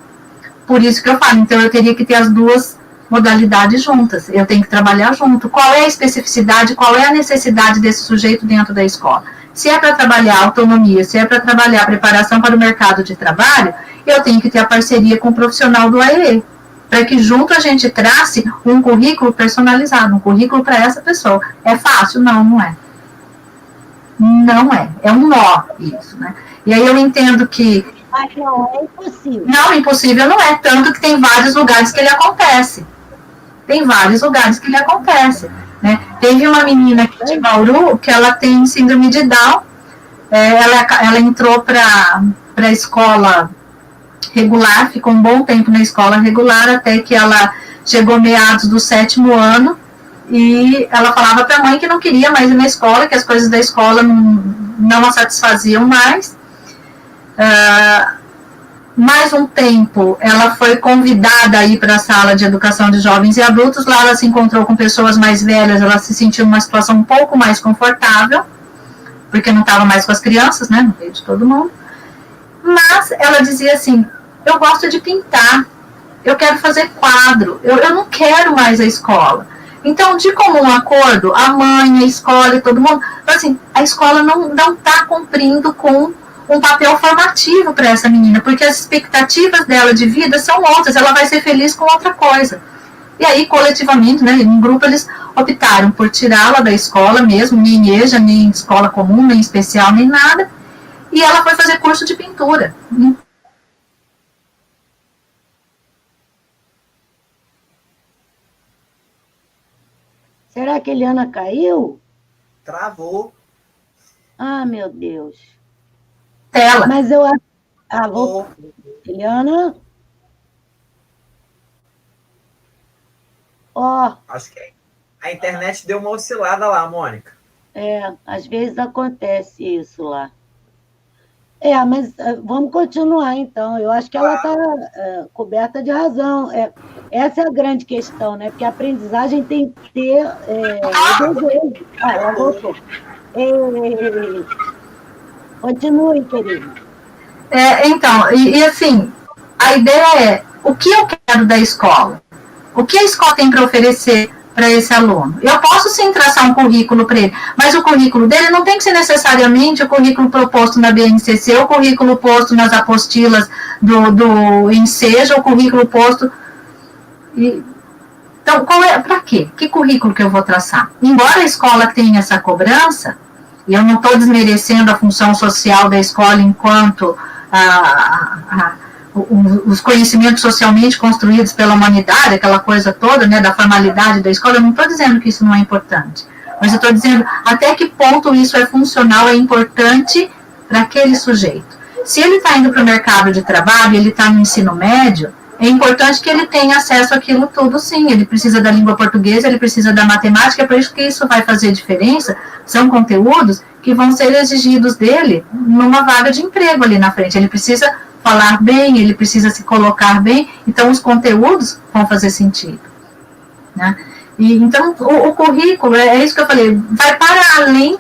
Por isso que eu falo, então eu teria que ter as duas modalidades juntas, eu tenho que trabalhar junto. Qual é a especificidade, qual é a necessidade desse sujeito dentro da escola? Se é para trabalhar autonomia, se é para trabalhar preparação para o mercado de trabalho, eu tenho que ter a parceria com o profissional do AE, para que junto a gente trace um currículo personalizado, um currículo para essa pessoa. É fácil? Não, não é. Não é. É um nó isso, né? E aí eu entendo que... Mas não, é impossível. Não, impossível não é, tanto que tem vários lugares que ele acontece. Tem vários lugares que ele acontece. Né? Teve uma menina aqui de Bauru que ela tem síndrome de Down, ela entrou para a escola regular, ficou um bom tempo na escola regular, até que ela chegou meados do 7º ano, e ela falava para a mãe que não queria mais ir na escola, que as coisas da escola não a satisfaziam mais. Mais um tempo, ela foi convidada a ir para a sala de educação de jovens e adultos. Lá ela se encontrou com pessoas mais velhas, ela se sentiu numa situação um pouco mais confortável, porque não estava mais com as crianças, né, no meio de todo mundo. Mas ela dizia assim, eu gosto de pintar, eu quero fazer quadro, eu não quero mais a escola. Então, de comum acordo, a mãe, a escola e todo mundo, assim, a escola não está cumprindo com um papel formativo para essa menina, porque as expectativas dela de vida são outras, ela vai ser feliz com outra coisa. E aí, coletivamente, né, em grupo, eles optaram por tirá-la da escola mesmo, nem EJA, nem escola comum, nem especial, nem nada, e ela foi fazer curso de pintura. Será que a Eliana caiu? Travou. Ah, meu Deus. Tela. Mas eu... vou... Eliana? Ó. Acho que a internet deu uma oscilada lá, Mônica. Às vezes acontece isso lá. Mas vamos continuar, então. Eu acho que ela está coberta de razão. Essa é a grande questão, né? Porque a aprendizagem tem que ter o desejo. Ela voltou. Continue, querida. Então, assim, a ideia é, o que eu quero da escola? O que a escola tem para oferecer para esse aluno? Eu posso sim traçar um currículo para ele, mas o currículo dele não tem que ser necessariamente o currículo proposto na BNCC, o currículo posto nas apostilas do Enseja, o currículo posto... Então, para quê? Que currículo que eu vou traçar? Embora a escola tenha essa cobrança, e eu não estou desmerecendo a função social da escola enquanto os conhecimentos socialmente construídos pela humanidade, aquela coisa toda, né, da formalidade da escola, eu não estou dizendo que isso não é importante, mas eu estou dizendo até que ponto isso é funcional, é importante para aquele sujeito. Se ele está indo para o mercado de trabalho, ele está no ensino médio, é importante que ele tenha acesso àquilo tudo, sim. Ele precisa da língua portuguesa, ele precisa da matemática, por isso que isso vai fazer diferença. São conteúdos que vão ser exigidos dele numa vaga de emprego ali na frente. Ele precisa falar bem, ele precisa se colocar bem, então os conteúdos vão fazer sentido. Né? E, então, o currículo, é isso que eu falei, vai para além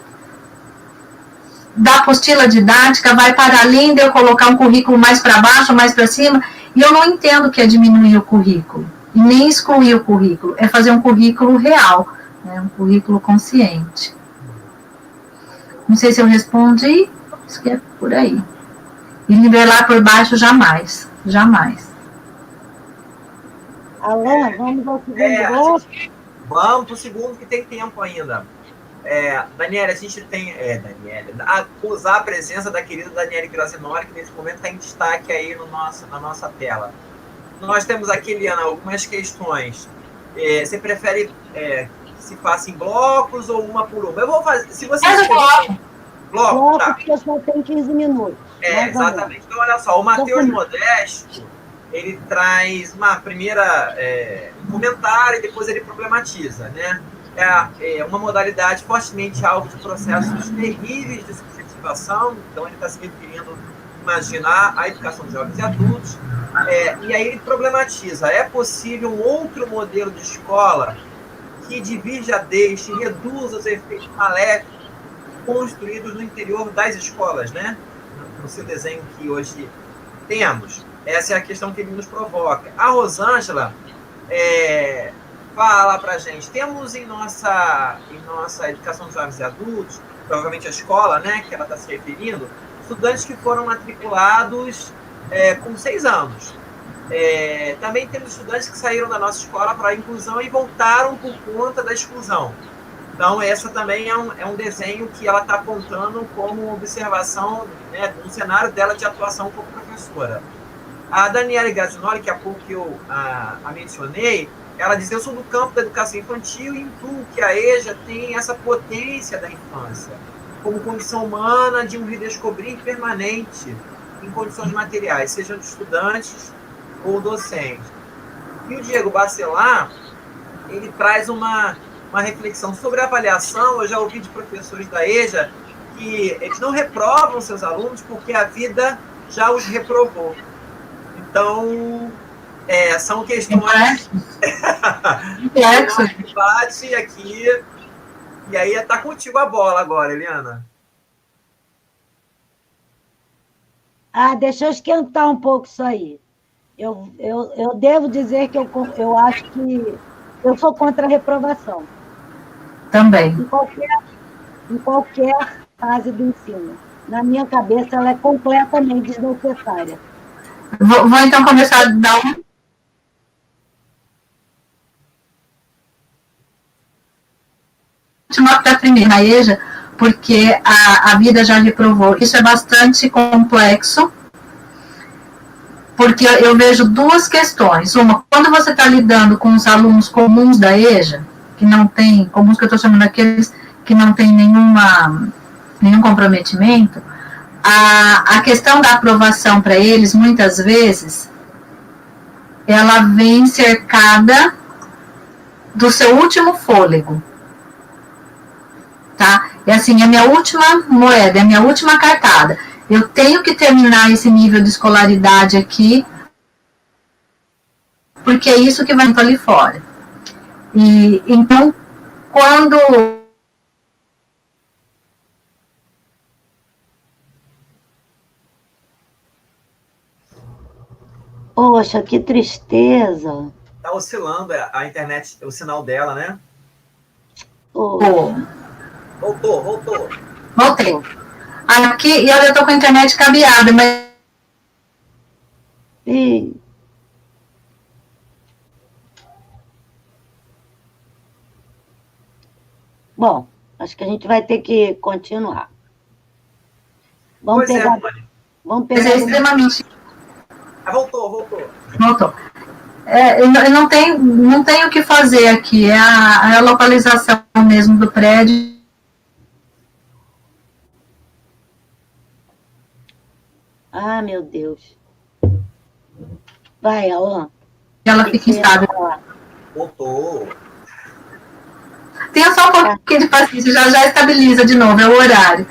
da apostila didática, vai para além de eu colocar um currículo mais para baixo, mais para cima. E eu não entendo que é diminuir o currículo, e nem excluir o currículo, é fazer um currículo real, né, um currículo consciente. Não sei se eu respondi, isso que é por aí. E nivelar por baixo, jamais, jamais. Alain, vamos ao segundo bloco? Vamos para o segundo, que tem tempo ainda. Daniela, a gente tem... usar a presença da querida Daniela Grazinori, que nesse momento está em destaque aí na nossa tela. Nós temos aqui, Eliana, algumas questões. Você prefere que se faça em blocos ou uma por uma? Eu vou fazer... Se você bloco, tá. Porque só tem 15 minutos. Exatamente. Então, olha só, o Matheus Modesto, ele traz uma primeira comentário e depois ele problematiza, né? É uma modalidade fortemente alvo de processos terríveis de subjetivação, então ele está se referindo, imaginar, a educação de jovens e adultos, e aí ele problematiza, é possível um outro modelo de escola que divirja deste, reduza os efeitos maléficos construídos no interior das escolas, né? No seu desenho que hoje temos. Essa é a questão que ele nos provoca. A Rosângela fala para a gente, temos em nossa educação de jovens e adultos, provavelmente a escola, né, que ela está se referindo, estudantes que foram matriculados com 6 anos. Também temos estudantes que saíram da nossa escola para a inclusão e voltaram por conta da exclusão. Então, essa também é um desenho que ela está apontando como observação, né, no cenário dela de atuação como professora. A Daniele Gazinoli, que há pouco eu a mencionei, ela diz: eu sou do campo da educação infantil e intuo que a EJA tem essa potência da infância, como condição humana de um redescobrir permanente em condições materiais, sejam de estudantes ou docentes. E o Diego Bacelar, ele traz uma reflexão sobre a avaliação. Eu já ouvi de professores da EJA que eles não reprovam seus alunos porque a vida já os reprovou. Então, são questões que debate aqui. E aí está contigo a bola agora, Eliana. Deixa eu esquentar um pouco isso aí. Eu devo dizer que eu acho que eu sou contra a reprovação. Também. Em qualquer fase do ensino. Na minha cabeça, ela é completamente desnecessária. Vou então começar a dar última para a primeira, a EJA, porque a vida já reprovou. Isso é bastante complexo, porque eu vejo duas questões. Uma, quando você está lidando com os alunos comuns da EJA, que não tem, comuns que eu estou chamando aqueles que não tem nenhum comprometimento, a questão da aprovação para eles, muitas vezes, ela vem cercada do seu último fôlego. Tá? É assim, é a minha última moeda, é a minha última cartada. Eu tenho que terminar esse nível de escolaridade aqui, porque é isso que vai estar ali fora. E então, quando Poxa, que tristeza. Está oscilando a internet, o sinal dela, né? Voltou. Voltei. Aqui, e olha, eu tô com a internet cabeada, mas... Bom, acho que a gente vai ter que continuar. Vamos pegar... É extremamente... Voltou. Eu não tenho o que fazer aqui, é a localização mesmo do prédio. Meu Deus. Vai, Alan. Ela fica instável. Voltou. Tenha só um pouquinho de paciência, já estabiliza de novo, é o horário.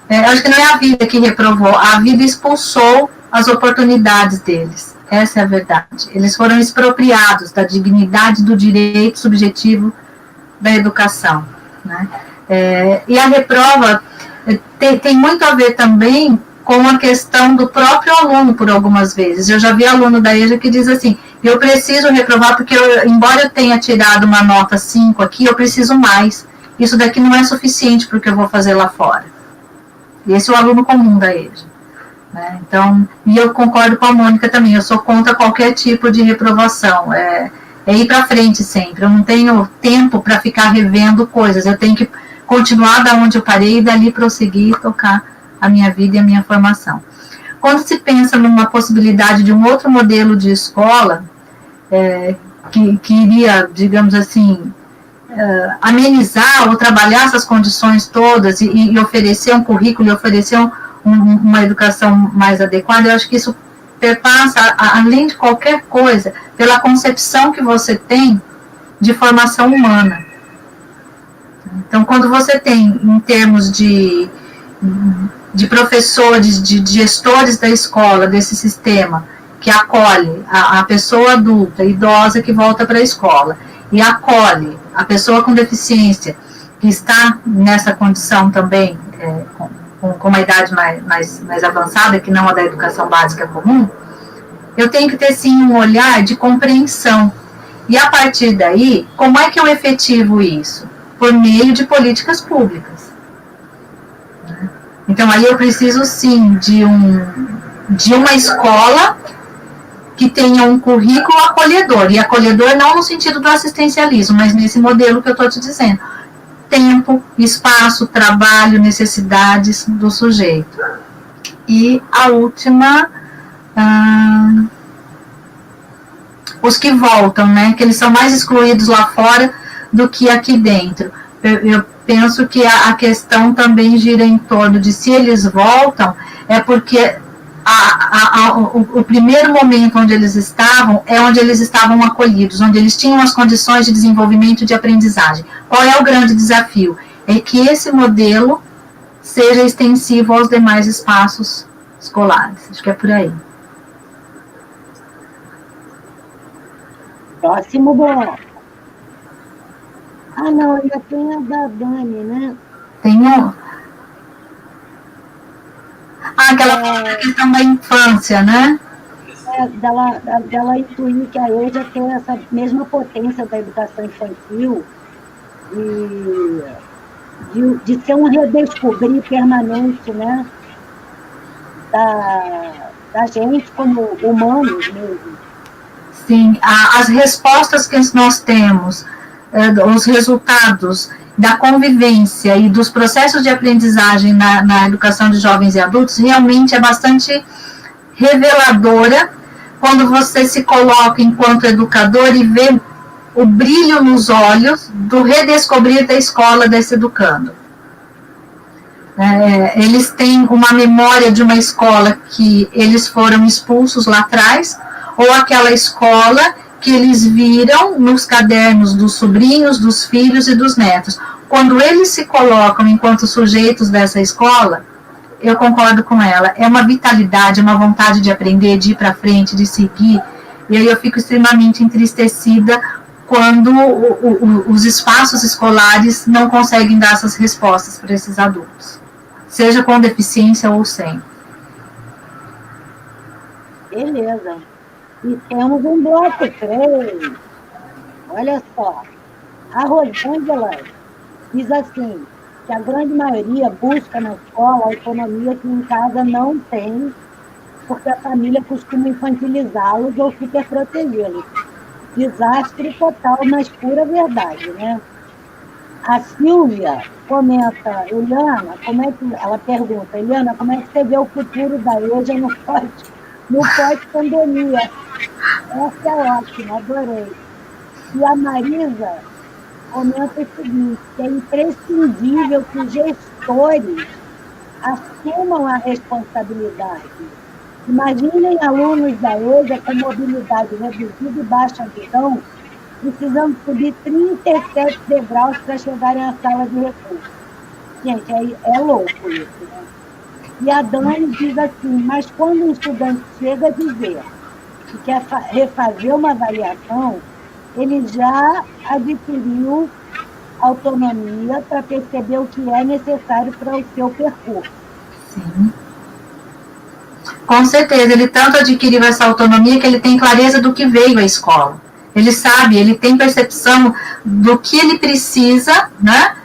Acho que não é a vida que reprovou, a vida expulsou as oportunidades deles. Essa é a verdade. Eles foram expropriados da dignidade do direito subjetivo da educação. Né? E a reprova tem muito a ver também com a questão do próprio aluno, por algumas vezes. Eu já vi aluno da EJA que diz assim: eu preciso reprovar porque, embora eu tenha tirado uma nota 5 aqui, eu preciso mais. Isso daqui não é suficiente para o que eu vou fazer lá fora. E esse é o aluno comum da EJA. Né? Então, e eu concordo com a Mônica também, eu sou contra qualquer tipo de reprovação. É ir para frente sempre. Eu não tenho tempo para ficar revendo coisas. Eu tenho que continuar da onde eu parei e dali prosseguir e tocar a minha vida e a minha formação. Quando se pensa numa possibilidade de um outro modelo de escola, que iria, digamos assim, amenizar ou trabalhar essas condições todas e oferecer um currículo e oferecer uma educação mais adequada, eu acho que isso perpassa, além de qualquer coisa, pela concepção que você tem de formação humana. Então, quando você tem, em termos de professores, de gestores da escola, desse sistema, que acolhe a pessoa adulta, idosa, que volta para a escola, e acolhe a pessoa com deficiência, que está nessa condição também, com uma idade mais avançada, que não a da educação básica comum, eu tenho que ter, sim, um olhar de compreensão. E, a partir daí, como é que eu efetivo isso? Por meio de políticas públicas. Então, aí eu preciso, sim, de uma escola que tenha um currículo acolhedor. E acolhedor não no sentido do assistencialismo, mas nesse modelo que eu estou te dizendo. tempo, espaço, trabalho, necessidades do sujeito. E a última, os que voltam, né, que eles são mais excluídos lá fora do que aqui dentro. Eu penso que a questão também gira em torno de se eles voltam, é porque o primeiro momento onde eles estavam é onde eles estavam acolhidos, onde eles tinham as condições de desenvolvimento e de aprendizagem. Qual é o grande desafio? É que esse modelo seja extensivo aos demais espaços escolares. Acho que é por aí. Próximo bloco. Ah, não, ainda tem a da Dani, né? Tem um... aquela questão da infância, né? Dela intuir que a EJA tem essa mesma potência da educação infantil de ser um redescobrir permanente, né? Da gente como humanos mesmo. Sim, as respostas que nós temos, os resultados da convivência e dos processos de aprendizagem na educação de jovens e adultos realmente é bastante reveladora quando você se coloca enquanto educador e vê o brilho nos olhos do redescobrir da escola desse educando. Eles têm uma memória de uma escola que eles foram expulsos lá atrás, ou aquela escola que eles viram nos cadernos dos sobrinhos, dos filhos e dos netos. Quando eles se colocam enquanto sujeitos dessa escola, eu concordo com ela, é uma vitalidade, uma vontade de aprender, de ir para frente, de seguir, e aí eu fico extremamente entristecida quando os espaços escolares não conseguem dar essas respostas para esses adultos, seja com deficiência ou sem. Beleza. E temos um bloco 3. Olha só. A Rosângela diz assim, que a grande maioria busca na escola a autonomia que em casa não tem, porque a família costuma infantilizá-los ou superprotegê-los. Desastre total, mas pura verdade, né? A Silvia comenta, ela pergunta, Eliana, como é que você vê o futuro da EJA no pós-pandemia? Essa é ótima, adorei. E a Marisa comenta o seguinte, que é imprescindível que os gestores assumam a responsabilidade. Imaginem alunos da EJA com mobilidade reduzida e baixa visão, precisando subir 37 degraus para chegarem à sala de recursos. Gente, é louco isso, né? E a Dani diz assim, mas quando o estudante chega a dizer que quer refazer uma avaliação, ele já adquiriu autonomia para perceber o que é necessário para o seu percurso. Sim. Com certeza, ele tanto adquiriu essa autonomia que ele tem clareza do que veio à escola. Ele sabe, ele tem percepção do que ele precisa, né,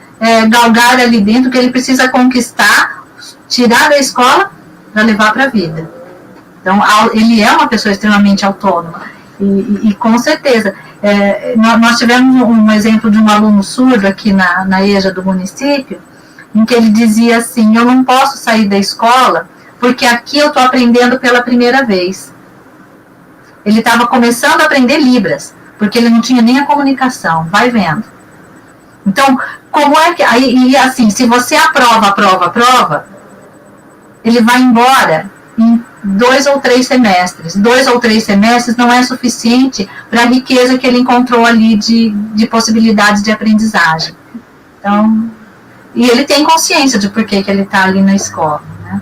galgar ali dentro, que ele precisa conquistar, tirar da escola para levar para a vida. Então, ele é uma pessoa extremamente autônoma. E com certeza, nós tivemos um exemplo de um aluno surdo aqui na EJA do município, em que ele dizia assim, eu não posso sair da escola porque aqui eu estou aprendendo pela primeira vez. Ele estava começando a aprender Libras, porque ele não tinha nem a comunicação, vai vendo. Então, como é que... Aí, assim, se você aprova, ele vai embora em 2 ou 3 semestres. 2 ou 3 semestres não é suficiente para a riqueza que ele encontrou ali de possibilidades de aprendizagem. Então, e ele tem consciência de por que ele está ali na escola, né?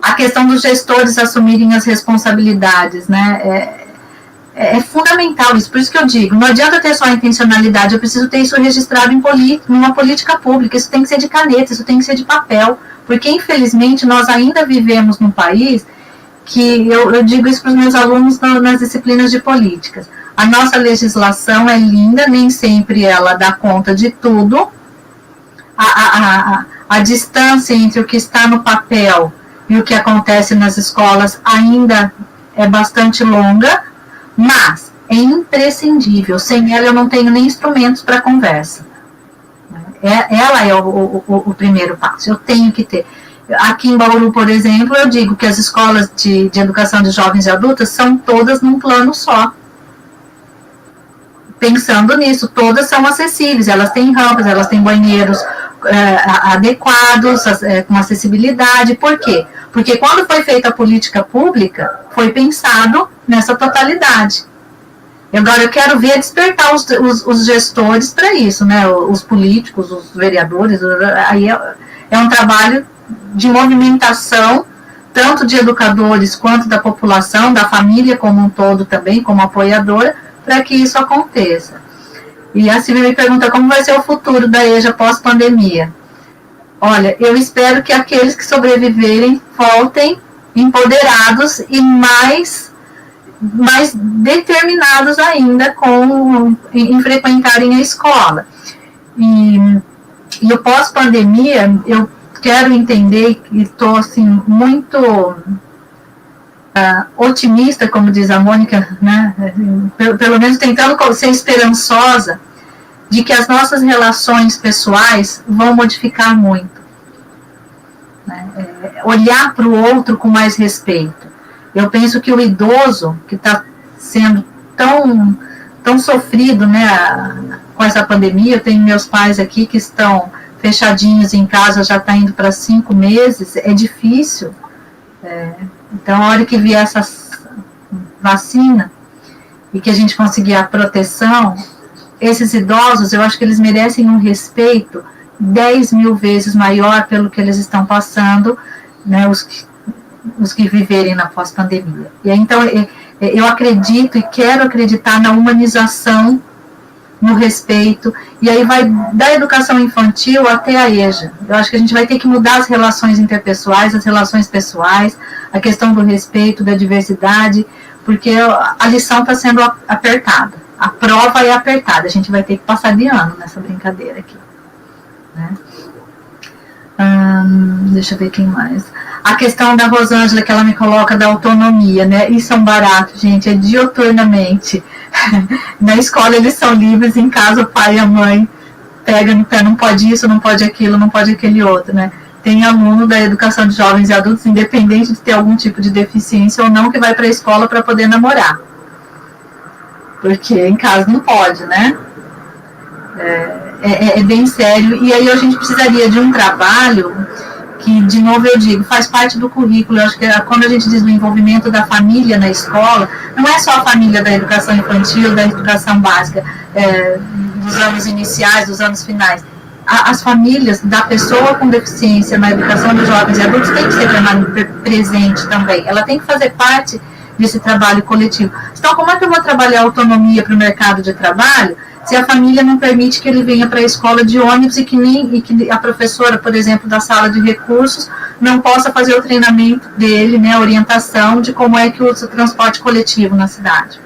A questão dos gestores assumirem as responsabilidades, né? É fundamental isso, por isso que eu digo, não adianta ter só a intencionalidade, eu preciso ter isso registrado numa política pública, isso tem que ser de caneta, isso tem que ser de papel, porque infelizmente nós ainda vivemos num país que, eu digo isso para os meus alunos nas disciplinas de políticas, a nossa legislação é linda, nem sempre ela dá conta de tudo, a distância entre o que está no papel e o que acontece nas escolas ainda é bastante longa, mas é imprescindível, sem ela eu não tenho nem instrumentos para conversa. ela é o primeiro passo. Eu tenho que ter. Aqui em Bauru, por exemplo, eu digo que as escolas de educação de jovens e adultos são todas num plano só. Pensando nisso, todas são acessíveis, elas têm rampas, elas têm banheiros adequados, com acessibilidade. Por quê? Porque quando foi feita a política pública, foi pensado nessa totalidade. Agora eu quero ver despertar os gestores para isso, né? Os políticos, os vereadores, aí é um trabalho de movimentação, tanto de educadores quanto da população, da família como um todo também, como apoiadora, para que isso aconteça. E a Silvia me pergunta como vai ser o futuro da EJA pós-pandemia. Olha, eu espero que aqueles que sobreviverem voltem empoderados e mais determinados ainda em frequentarem a escola. E o pós-pandemia, eu quero entender, e estou assim, muito otimista, como diz a Mônica, né? Pelo menos tentando ser esperançosa, de que as nossas relações pessoais vão modificar muito. Né? Olhar para o outro com mais respeito. Eu penso que o idoso, que está sendo tão sofrido, né, com essa pandemia, eu tenho meus pais aqui que estão fechadinhos em casa, já está indo para 5 meses, é difícil. Então, a hora que vier essa vacina e que a gente conseguir a proteção, esses idosos, eu acho que eles merecem um respeito 10 mil vezes maior pelo que eles estão passando, né, os que viverem na pós-pandemia. E aí, então, eu acredito e quero acreditar na humanização, no respeito, e aí vai da educação infantil até a EJA. Eu acho que a gente vai ter que mudar as relações interpessoais, as relações pessoais, a questão do respeito, da diversidade, porque a lição está sendo apertada. A prova é apertada, a gente vai ter que passar de ano nessa brincadeira aqui. Né? Deixa eu ver quem mais. A questão da Rosângela, que ela me coloca da autonomia, né? Isso é um barato, gente, é dioturnamente. Na escola eles são livres, em casa o pai e a mãe pegam no pé, não pode isso, não pode aquilo, não pode aquele outro, né? Tem aluno da educação de jovens e adultos, independente de ter algum tipo de deficiência ou não, que vai para a escola para poder namorar. Porque em casa não pode, né? É bem sério. E aí a gente precisaria de um trabalho que, de novo eu digo, faz parte do currículo. Eu acho que quando a gente diz o envolvimento da família na escola, não é só a família da educação infantil, da educação básica, dos anos iniciais, dos anos finais. As famílias da pessoa com deficiência na educação dos jovens e adultos tem que ser presente também. Ela tem que fazer parte desse trabalho coletivo. Então, como é que eu vou trabalhar a autonomia para o mercado de trabalho se a família não permite que ele venha para a escola de ônibus e que a professora, por exemplo, da sala de recursos, não possa fazer o treinamento dele, né, a orientação de como é que usa o transporte coletivo na cidade?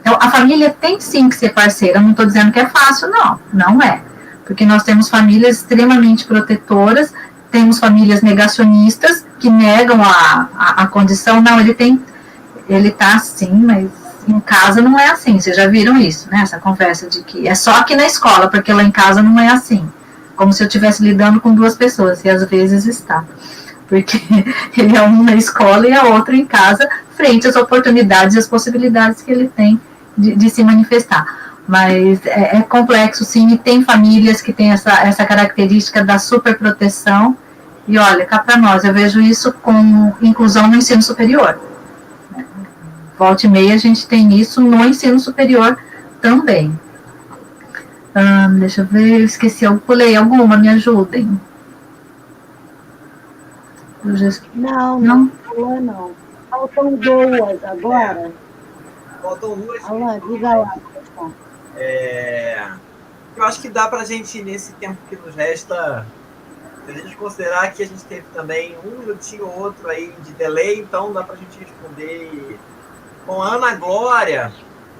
Então, a família tem sim que ser parceira. Não estou dizendo que é fácil, não é. Porque nós temos famílias extremamente protetoras, temos famílias negacionistas que negam a condição. Não, ele está assim, mas em casa não é assim. Vocês já viram isso, né? Essa conversa de que é só aqui na escola, porque lá em casa não é assim. Como se eu estivesse lidando com duas pessoas, e às vezes está. Porque ele é um na escola e a outra em casa, frente às oportunidades e às possibilidades que ele tem de se manifestar. Mas é complexo, sim, e tem famílias que têm essa característica da superproteção. E olha, cá para nós, eu vejo isso com inclusão no ensino superior. Volta e meia a gente tem isso no ensino superior também. Deixa eu ver, eu esqueci, eu pulei alguma, me ajudem. Não. Faltam duas agora. Faltam duas. Alain, diga lá. Eu acho que dá para a gente, nesse tempo que nos resta, se a gente considerar que a gente teve também um minutinho ou outro aí de delay, então dá para a gente responder. Com a Ana Glória,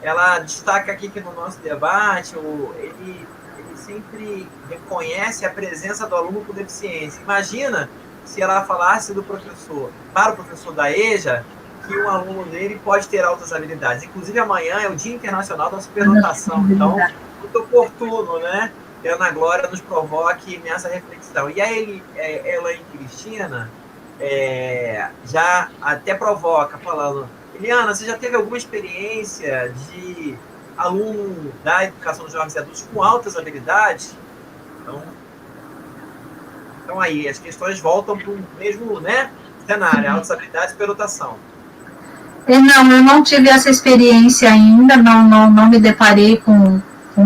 ela destaca aqui que no nosso debate, ele sempre reconhece a presença do aluno com deficiência. Imagina se ela falasse para o professor da EJA, que um aluno dele pode ter altas habilidades. Inclusive, amanhã é o Dia Internacional da Superdotação. Então, muito oportuno, né? que a Ana Glória nos provoque nessa reflexão. E aí, ela e Cristina já até provoca, falando: Eliana, você já teve alguma experiência de aluno da educação dos jovens e adultos com altas habilidades? Então aí, as questões voltam para o mesmo, né, cenário, altas habilidades e superdotação. Não, eu não tive essa experiência ainda, não me deparei com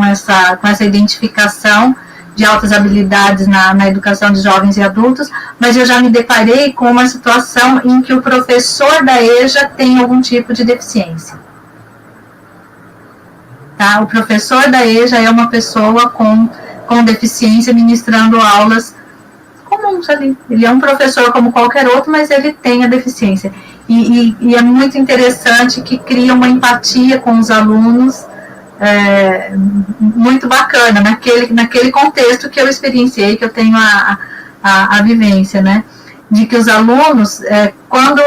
essa identificação de altas habilidades na educação de jovens e adultos, mas eu já me deparei com uma situação em que o professor da EJA tem algum tipo de deficiência. Tá? O professor da EJA é uma pessoa com deficiência ministrando aulas comuns ali. Ele é um professor como qualquer outro, mas ele tem a deficiência. E é muito interessante que cria uma empatia com os alunos, muito bacana, naquele contexto que eu experienciei, que eu tenho a vivência, né? De que os alunos, quando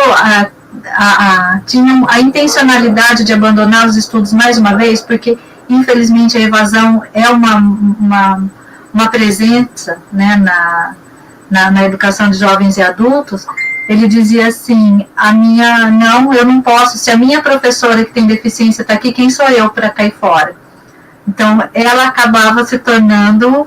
tinham a intencionalidade de abandonar os estudos mais uma vez, porque infelizmente a evasão é uma presença, né, na educação de jovens e adultos, ele dizia assim: eu não posso, se a minha professora que tem deficiência está aqui, quem sou eu para cair fora? Então, ela acabava se tornando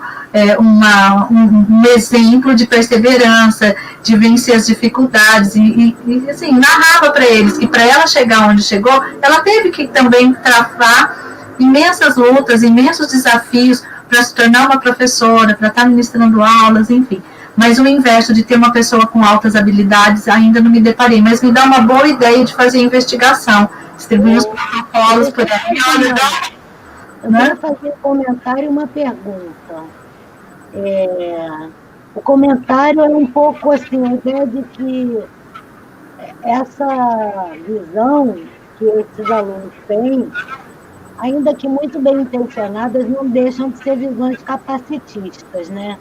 um exemplo de perseverança, de vencer as dificuldades, e assim, narrava para eles que para ela chegar onde chegou, ela teve que também travar imensas lutas, imensos desafios para se tornar uma professora, para estar ministrando aulas, enfim. Mas o inverso de ter uma pessoa com altas habilidades ainda não me deparei, mas me dá uma boa ideia de fazer investigação, distribuir os protocolos por aí. Eu quero fazer um comentário e uma pergunta. O comentário é um pouco assim, a ideia de que essa visão que esses alunos têm, ainda que muito bem intencionadas, não deixam de ser visões capacitistas, né?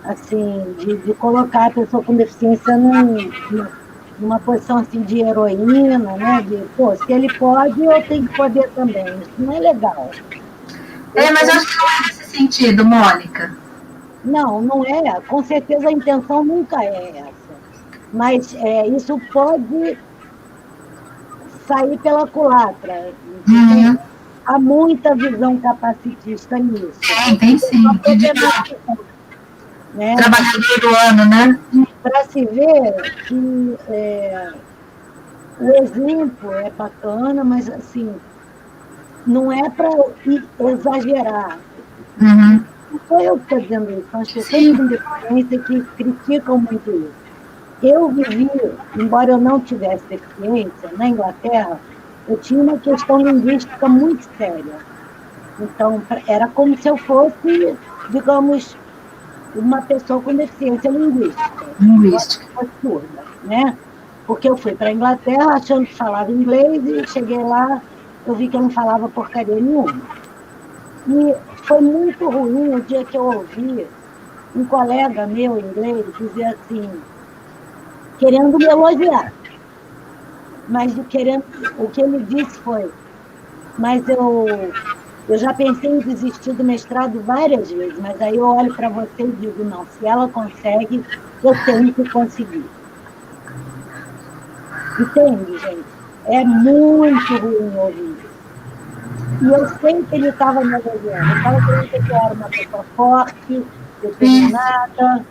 Assim, de colocar a pessoa com deficiência numa posição assim, de heroína, né? Se ele pode, eu tenho que poder também. Isso não é legal. Mas acho que não é nesse sentido, Mônica. Não é. Com certeza a intenção nunca é essa. Mas isso pode sair pela culatra. Uhum. Há muita visão capacitista nisso. Tem sim. Né? Trabalhador do ano, né? Para se ver que o exemplo é bacana, mas assim, não é para exagerar. Uhum. Não sou eu que estou dizendo isso, são as pessoas com deficiência que criticam muito isso. Eu vivi, embora eu não tivesse deficiência, na Inglaterra, eu tinha uma questão linguística muito séria. Então, era como se eu fosse, digamos, uma pessoa com deficiência linguística. Surda, né? Porque eu fui para a Inglaterra achando que falava inglês e cheguei lá, eu vi que eu não falava porcaria nenhuma. E foi muito ruim o dia que eu ouvi um colega meu inglês dizer assim, querendo me elogiar. Mas o que ele disse foi, mas eu já pensei em desistir do mestrado várias vezes, mas aí eu olho para você e digo, não, se ela consegue, eu tenho que conseguir. Entende, gente? É muito ruim ouvir isso. E eu sei que ele estava me elogiando. Ele estava querendo que eu era uma pessoa forte, determinada,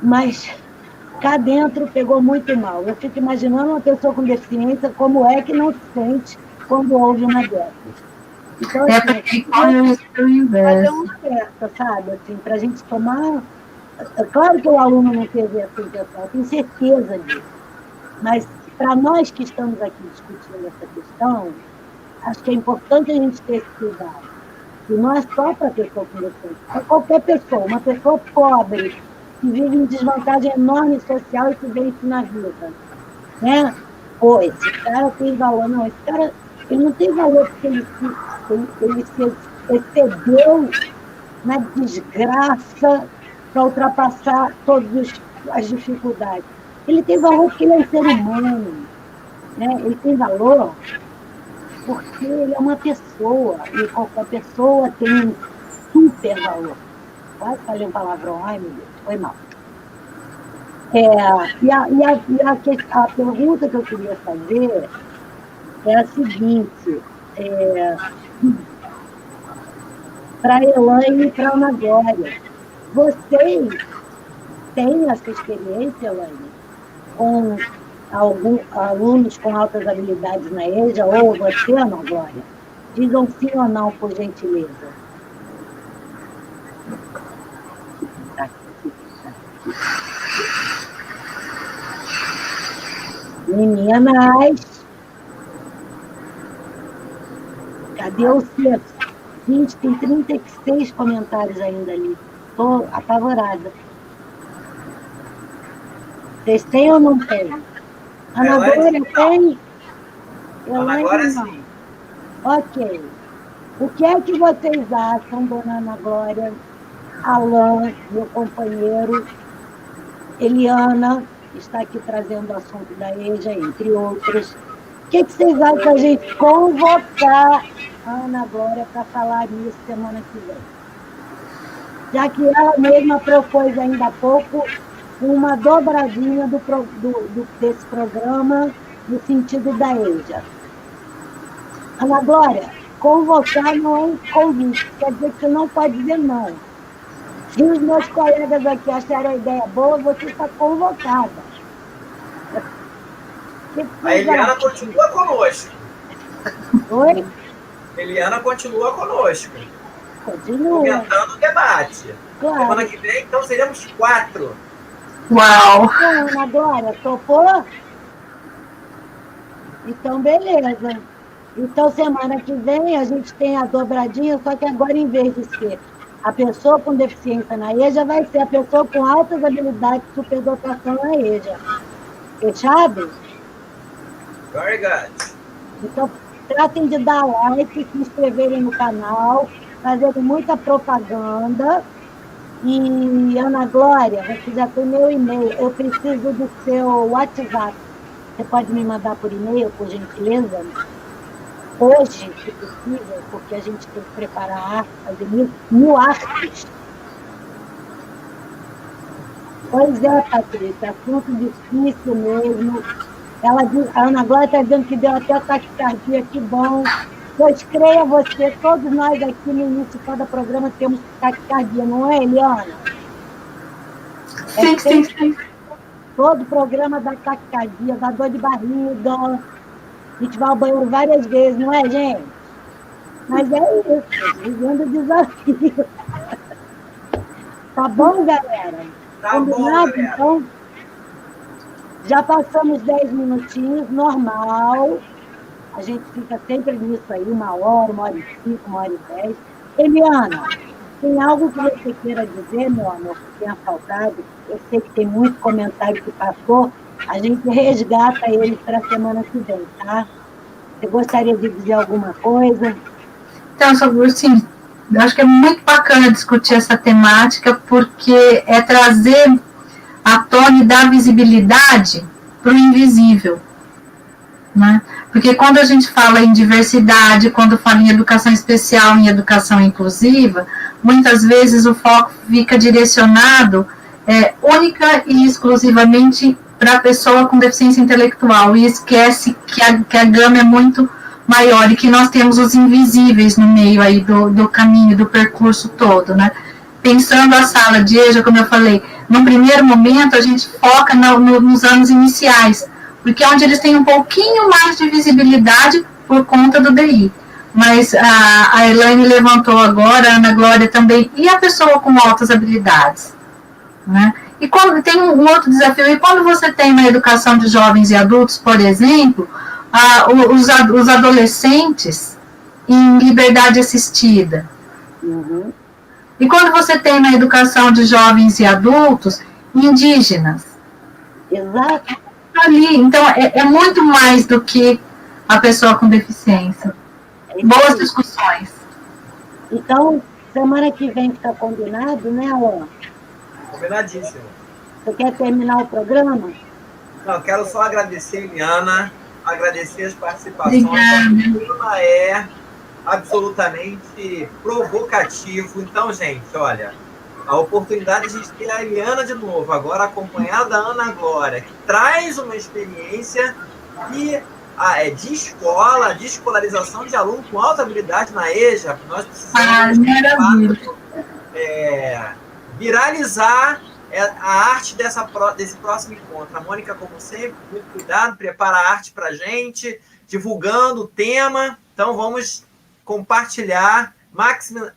mas cá dentro pegou muito mal. Eu fico imaginando uma pessoa com deficiência como é que não se sente quando ouve uma dessas. Então, assim, fazer uma alerta, sabe? Assim, para a gente tomar... Claro que o aluno não teve essa intenção, eu tenho certeza disso. Mas, para nós que estamos aqui discutindo essa questão, acho que é importante a gente ter esse cuidado. E não é só para a pessoa com deficiência, é qualquer pessoa, uma pessoa pobre, que vive em desvantagem enorme social e que vence na vida. Né? Pô, esse cara tem valor. Não, esse cara ele não tem valor porque ele se excedeu na desgraça para ultrapassar todas as dificuldades. Ele tem valor porque ele é um ser humano. Né? Ele tem valor porque ele é uma pessoa, e qualquer pessoa tem um super valor. Quase falei um palavrão, ai meu Deus, foi mal. A pergunta que eu queria fazer é a seguinte, para a Elaine e para a Ana Glória. Vocês têm essa experiência, Elaine, com alguns alunos com altas habilidades na EJA, ou você, Ana Glória? Digam sim ou não, por gentileza. Meninas, cadê o sexto? Gente, tem 36 comentários ainda ali. Estou apavorada. Vocês têm ou não têm? Ana Glória tem? Ana Glória, sim. Ok. O que é que vocês acham, dona Ana Glória, Alain, meu companheiro, Eliana, está aqui trazendo o assunto da EJA, entre outros. O que vocês acham da gente convocar a Ana Glória para falar nisso semana que vem? Já que ela mesma propôs ainda há pouco uma dobradinha desse programa no sentido da EJA. Ana Glória, convocar não é um convite, quer dizer que você não pode dizer não. Se os meus colegas aqui acharem a ideia boa, você está convocada. A Eliana continua conosco. Oi? Eliana continua conosco. Continua. Comentando o debate. Claro. Semana que vem, então, seremos 4. Uau! Ana Glória, topou? Então, beleza. Então, semana que vem, a gente tem a dobradinha, só que agora, em vez de ser a pessoa com deficiência na EJA, vai ser a pessoa com altas habilidades de superdotação na EJA. Fechado? Very good. Então, tratem de dar like, se inscreverem no canal, fazendo muita propaganda. E, Ana Glória, você já tem meu e-mail. Eu preciso do seu WhatsApp. Você pode me mandar por e-mail, por gentileza? Hoje, se possível, porque a gente tem que preparar arte, fazer 1000 artes. Pois é, Patrícia, assunto difícil mesmo. A Ana Glória está dizendo que deu até taquicardia, que bom. Pois creia você, todos nós aqui no início de cada programa temos taquicardia, não é, Eliana? Sim, sim, sim. Todo programa dá taquicardia, dá dor de barriga. A gente vai ao banheiro várias vezes, não é, gente? Mas é isso, vivendo o desafio. Tá bom, galera? Tá combinado, bom, galera. Então? Já passamos 10 minutinhos, normal. A gente fica sempre nisso aí, 1 hora, 1h05, 1h10. Eliana, tem algo que você queira dizer, meu amor, que tenha faltado? Eu sei que tem muito comentário que passou. A gente resgata ele para a semana que vem, tá? Você gostaria de dizer alguma coisa? Então, sobre sim, eu acho que é muito bacana discutir essa temática, porque é trazer à tona e dar visibilidade para o invisível, né? Porque quando a gente fala em diversidade, quando fala em educação especial, em educação inclusiva, muitas vezes o foco fica direcionado única e exclusivamente para a pessoa com deficiência intelectual, e esquece que a gama é muito maior e que nós temos os invisíveis no meio aí do caminho, do percurso todo, né? Pensando a sala de EJA, como eu falei, no primeiro momento a gente foca nos anos iniciais, porque é onde eles têm um pouquinho mais de visibilidade por conta do DI. Mas a Elaine levantou agora, a Ana Glória também, e a pessoa com altas habilidades, né? E quando tem um outro desafio, e quando você tem uma educação de jovens e adultos, por exemplo, os adolescentes em liberdade assistida. Uhum. E quando você tem uma educação de jovens e adultos indígenas. Exato. Ali, então, é muito mais do que a pessoa com deficiência. Boas discussões. Então, semana que vem fica combinado, né, Alain? Combinadíssimo. Você quer terminar o programa? Não, quero só agradecer, Eliana, agradecer as participações. Obrigada. O tema é absolutamente provocativo. Então, gente, olha, a oportunidade de a gente ter a Eliana de novo, agora acompanhada da Ana Glória, que traz uma experiência de escola, de escolarização de aluno com alta habilidade na EJA. Nós precisamos viralizar a arte desse próximo encontro. A Mônica, como sempre, muito cuidado, prepara a arte para a gente, divulgando o tema. Então, vamos compartilhar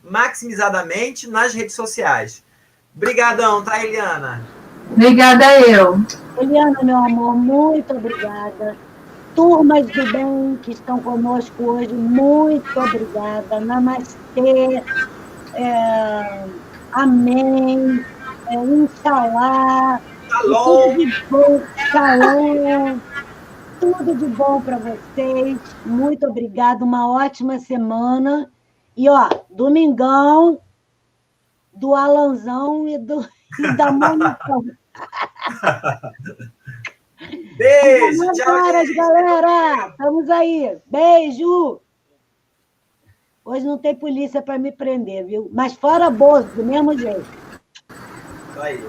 maximizadamente nas redes sociais. Obrigadão, tá, Eliana? Obrigada eu. Eliana, meu amor, muito obrigada. Turmas do bem que estão conosco hoje, muito obrigada. Namastê. Amém. Inshallah. Shalom. Tudo de bom. Shalom. Tudo de bom para vocês. Muito obrigada. Uma ótima semana. E, domingão do Alanzão e da Mônica. Beijo. Tchau, gente. Galera. Estamos aí. Beijo. Hoje não tem polícia para me prender, viu? Mas fora Bozo, do mesmo jeito. Isso aí.